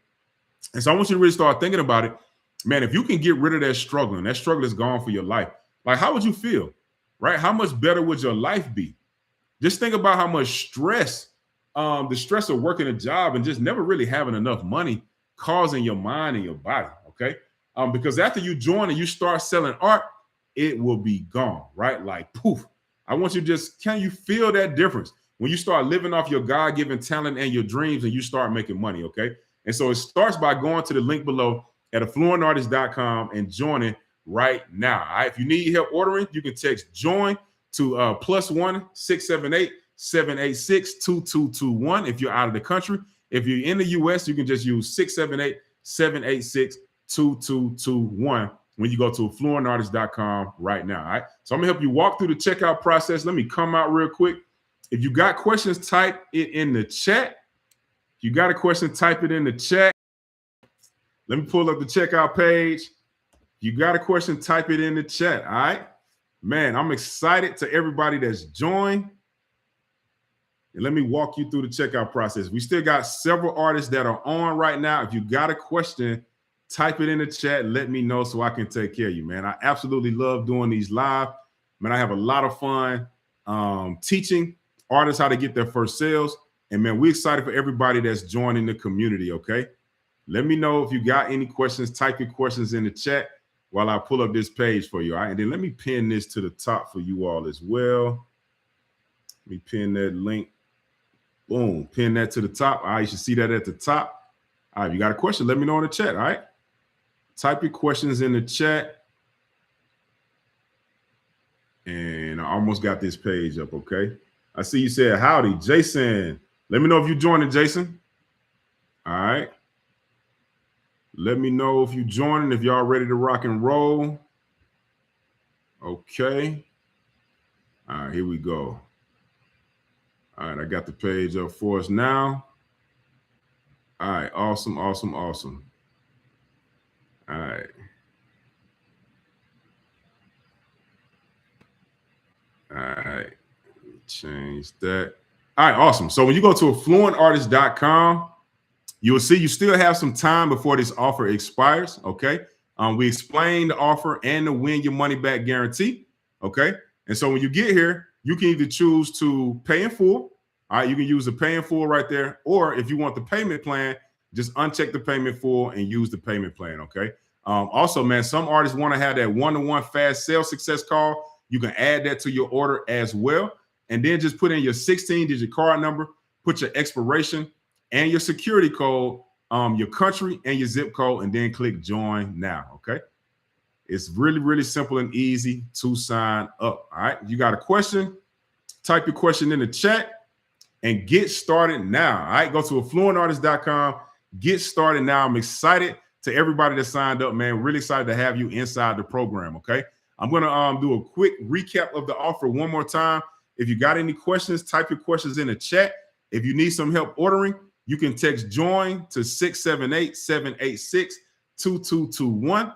And so I want you to really start thinking about it. Man, if you can get rid of that struggle and that struggle is gone for your life, like how would you feel, right? How much better would your life be? Just think about how much stress, the stress of working a job and just never really having enough money causing your mind and your body, okay? Because after you join and you start selling art, it will be gone, right? Like poof. I want you to can you feel that difference when you start living off your God-given talent and your dreams and you start making money, okay? And so it starts by going to the link below at affluentartist.com and joining right now. All right. If you need help ordering, you can text join to +1 678 786 2221 if you're out of the country. If you're in the US, you can just use 678 786 2221 when you go to affluentartist.com right now. All right. So I'm gonna help you walk through the checkout process. Let me come out real quick. If you got questions, type it in the chat. If you got a question, type it in the chat. Let me pull up the checkout page. You got a question, type it in the chat. All right. Man, I'm excited to everybody that's joined. And let me walk you through the checkout process. We still got several artists that are on right now. If you got a question, type it in the chat. Let me know so I can take care of you, man. I absolutely love doing these live. Man, I have a lot of fun teaching artists how to get their first sales. And man, we're excited for everybody that's joining the community, okay? Let me know if you got any questions. Type your questions in the chat while I pull up this page for you, all right? And then let me pin this to the top for you all as well. Let me pin that link. Boom, pin that to the top. All right, you should see that at the top. All right, if you got a question, let me know in the chat, all right? Type your questions in the chat. And I almost got this page up, okay? I see you said howdy, Jason. Let me know if you're joining, Jason. All right. Let me know if you're joining, if y'all ready to rock and roll. Okay. All right, here we go. All right, I got the page up for us now. All right, awesome, awesome, awesome. All right. All right, change that. All right, awesome. So when you go to affluentartist.com, you will see you still have some time before this offer expires, okay? We explained the offer and the win your money back guarantee, okay? And so when you get here, you can either choose to pay in full, all right? You can use the pay in full right there, or if you want the payment plan, just uncheck the payment full and use the payment plan, okay? Also, man, some artists want to have that one-to-one fast sales success call. You can add that to your order as well, and then just put in your 16-digit card number, put your expiration, and your security code, your country and your zip code, and then click join now, okay? It's really, really simple and easy to sign up, all right? You got a question, type your question in the chat and get started now, all right? Go to affluentartist.com, get started now. I'm excited to everybody that signed up, man. Really excited to have you inside the program, okay? I'm gonna do a quick recap of the offer one more time. If you got any questions, type your questions in the chat. If you need some help ordering, you can text JOIN to 678-786-2221.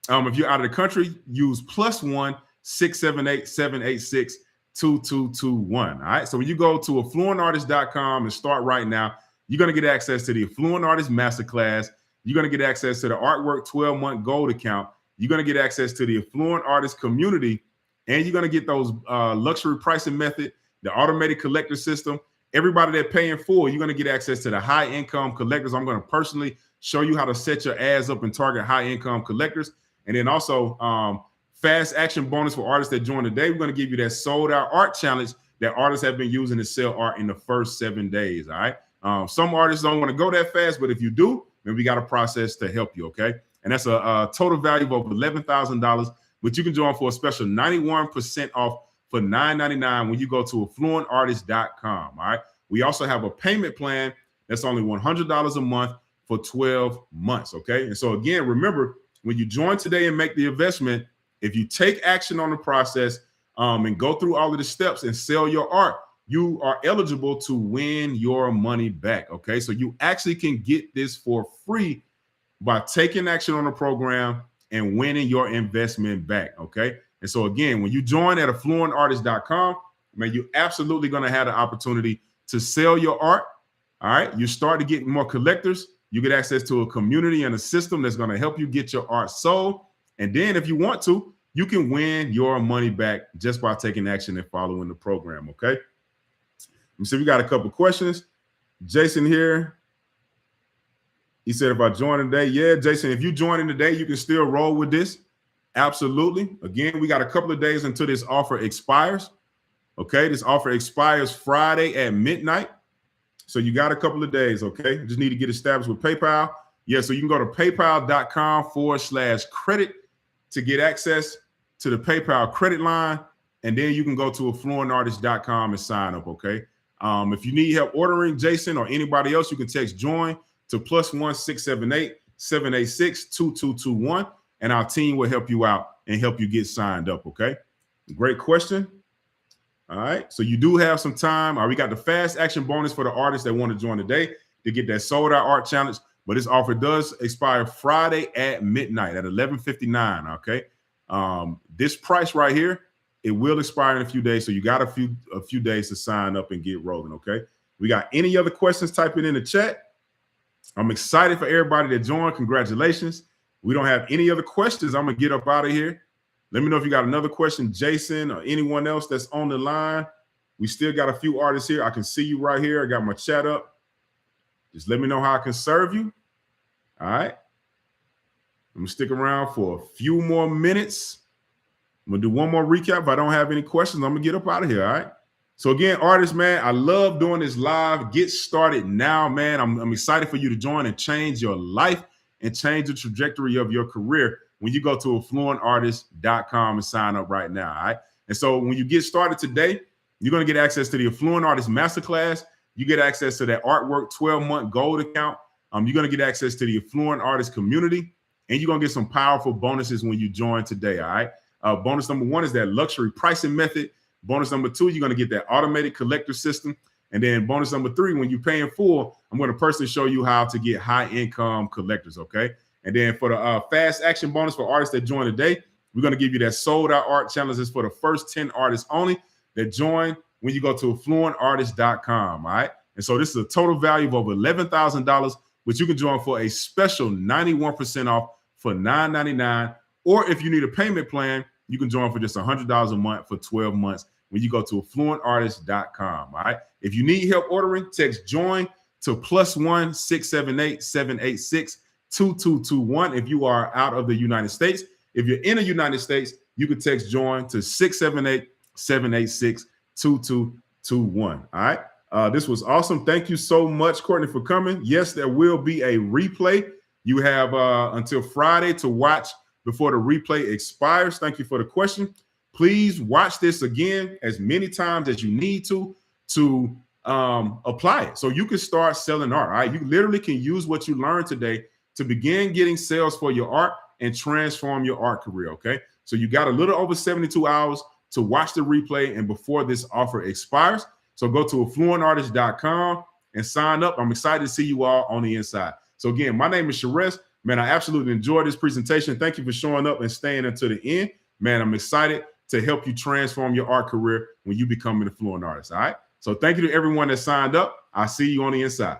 If you're out of the country, use +1 678-786-2221. All right. So when you go to affluentartist.com and start right now, you're going to get access to the Affluent Artist Masterclass. You're going to get access to the Artwork 12-month gold account. You're going to get access to the Affluent Artist community, and you're going to get those luxury pricing method, the automated collector system. Everybody that paying full, you're going to get access to the high income collectors. I'm going to personally show you how to set your ads up and target high income collectors. And then also fast action bonus for artists that join today. We're going to give you that sold out art challenge that artists have been using to sell art in the first 7 days. All right. Some artists don't want to go that fast, but if you do, then we got a process to help you. Okay. And that's a total value of over $11,000, but you can join for a special 91% off for $9.99 when you go to affluentartist.com. All right. We also have a payment plan that's only $100 a month for 12 months. Okay. And so again, remember, when you join today and make the investment, if you take action on the process and go through all of the steps and sell your art, you are eligible to win your money back. Okay. So you actually can get this for free by taking action on the program and winning your investment back. Okay. And so again, when you join at affluentartist.com, man, you're absolutely going to have the opportunity to sell your art. All right. You start to get more collectors. You get access to a community and a system that's going to help you get your art sold. And then if you want to, you can win your money back just by taking action and following the program. Okay. Let me see. We got a couple questions. Jason here. He said, if I join today, yeah, Jason, if you join in today, you can still roll with this. Absolutely. Again, we got a couple of days until this offer expires. Okay. This offer expires Friday at midnight. So you got a couple of days. Okay. Just need to get established with PayPal. Yeah. So you can go to paypal.com/credit to get access to the PayPal credit line. And then you can go to affluentartist.com and sign up. Okay. If you need help ordering, Jason or anybody else, you can text JOIN to +1 678-786-2221. And our team will help you out and help you get signed up. Okay. Great question. All right. So you do have some time. We got the fast action bonus for the artists that want to join today to get that sold out art challenge. But this offer does expire Friday at midnight at 11:59. Okay. This price right here, it will expire in a few days. So you got a few days to sign up and get rolling. Okay. We got any other questions? Type it in the chat. I'm excited for everybody that joined. Congratulations. We don't have any other questions. I'm going to get up out of here. Let me know if you got another question, Jason, or anyone else that's on the line. We still got a few artists here. I can see you right here. I got my chat up. Just let me know how I can serve you. All right. I'm going to stick around for a few more minutes. I'm going to do one more recap. If I don't have any questions, I'm going to get up out of here. All right. So again, artists, man, I love doing this live. Get started now, man. I'm excited for you to join and change your life and change the trajectory of your career when you go to affluentartist.com and sign up right now. All right. And so when you get started today, you're going to get access to the Affluent Artist Masterclass. You get access to that Artwork 12-month gold account. You're going to get access to the Affluent Artist community, and you're going to get some powerful bonuses when you join today. All right. Bonus number 1 is that luxury pricing method. Bonus number 2, you're going to get that automated collector system. And then bonus number 3, when you pay in full, I'm going to personally show you how to get high income collectors. Okay. And then for the fast action bonus for artists that join today, we're going to give you that sold out art challenges for the first 10 artists only that join when you go to affluentartist.com. All right. And so this is a total value of over $11,000, which you can join for a special 91% off for $9.99. Or if you need a payment plan, you can join for just $100 a month for 12 months when you go to affluentartist.com. All right. If you need help ordering, text JOIN to +1 678-786-2221 if you are out of the United States. If you're in the United States, you can text JOIN to 678-786-2221. All right. This was awesome. Thank you so much, Courtney, for coming. Yes, there will be a replay. You have until Friday to watch before the replay expires. Thank you for the question. Please watch this again as many times as you need to apply it so you can start selling art. All right. You literally can use what you learned today to begin getting sales for your art and transform your art career. Okay. So you got a little over 72 hours to watch the replay and before this offer expires. So go to affluentartist.com and sign up. I'm excited to see you all on the inside. So again, my name is Sharess. Man, I absolutely enjoyed this presentation. Thank you for showing up and staying until the end. Man, I'm excited to help you transform your art career when you become an affluent artist. All right. So thank you to everyone that signed up. I'll see you on the inside.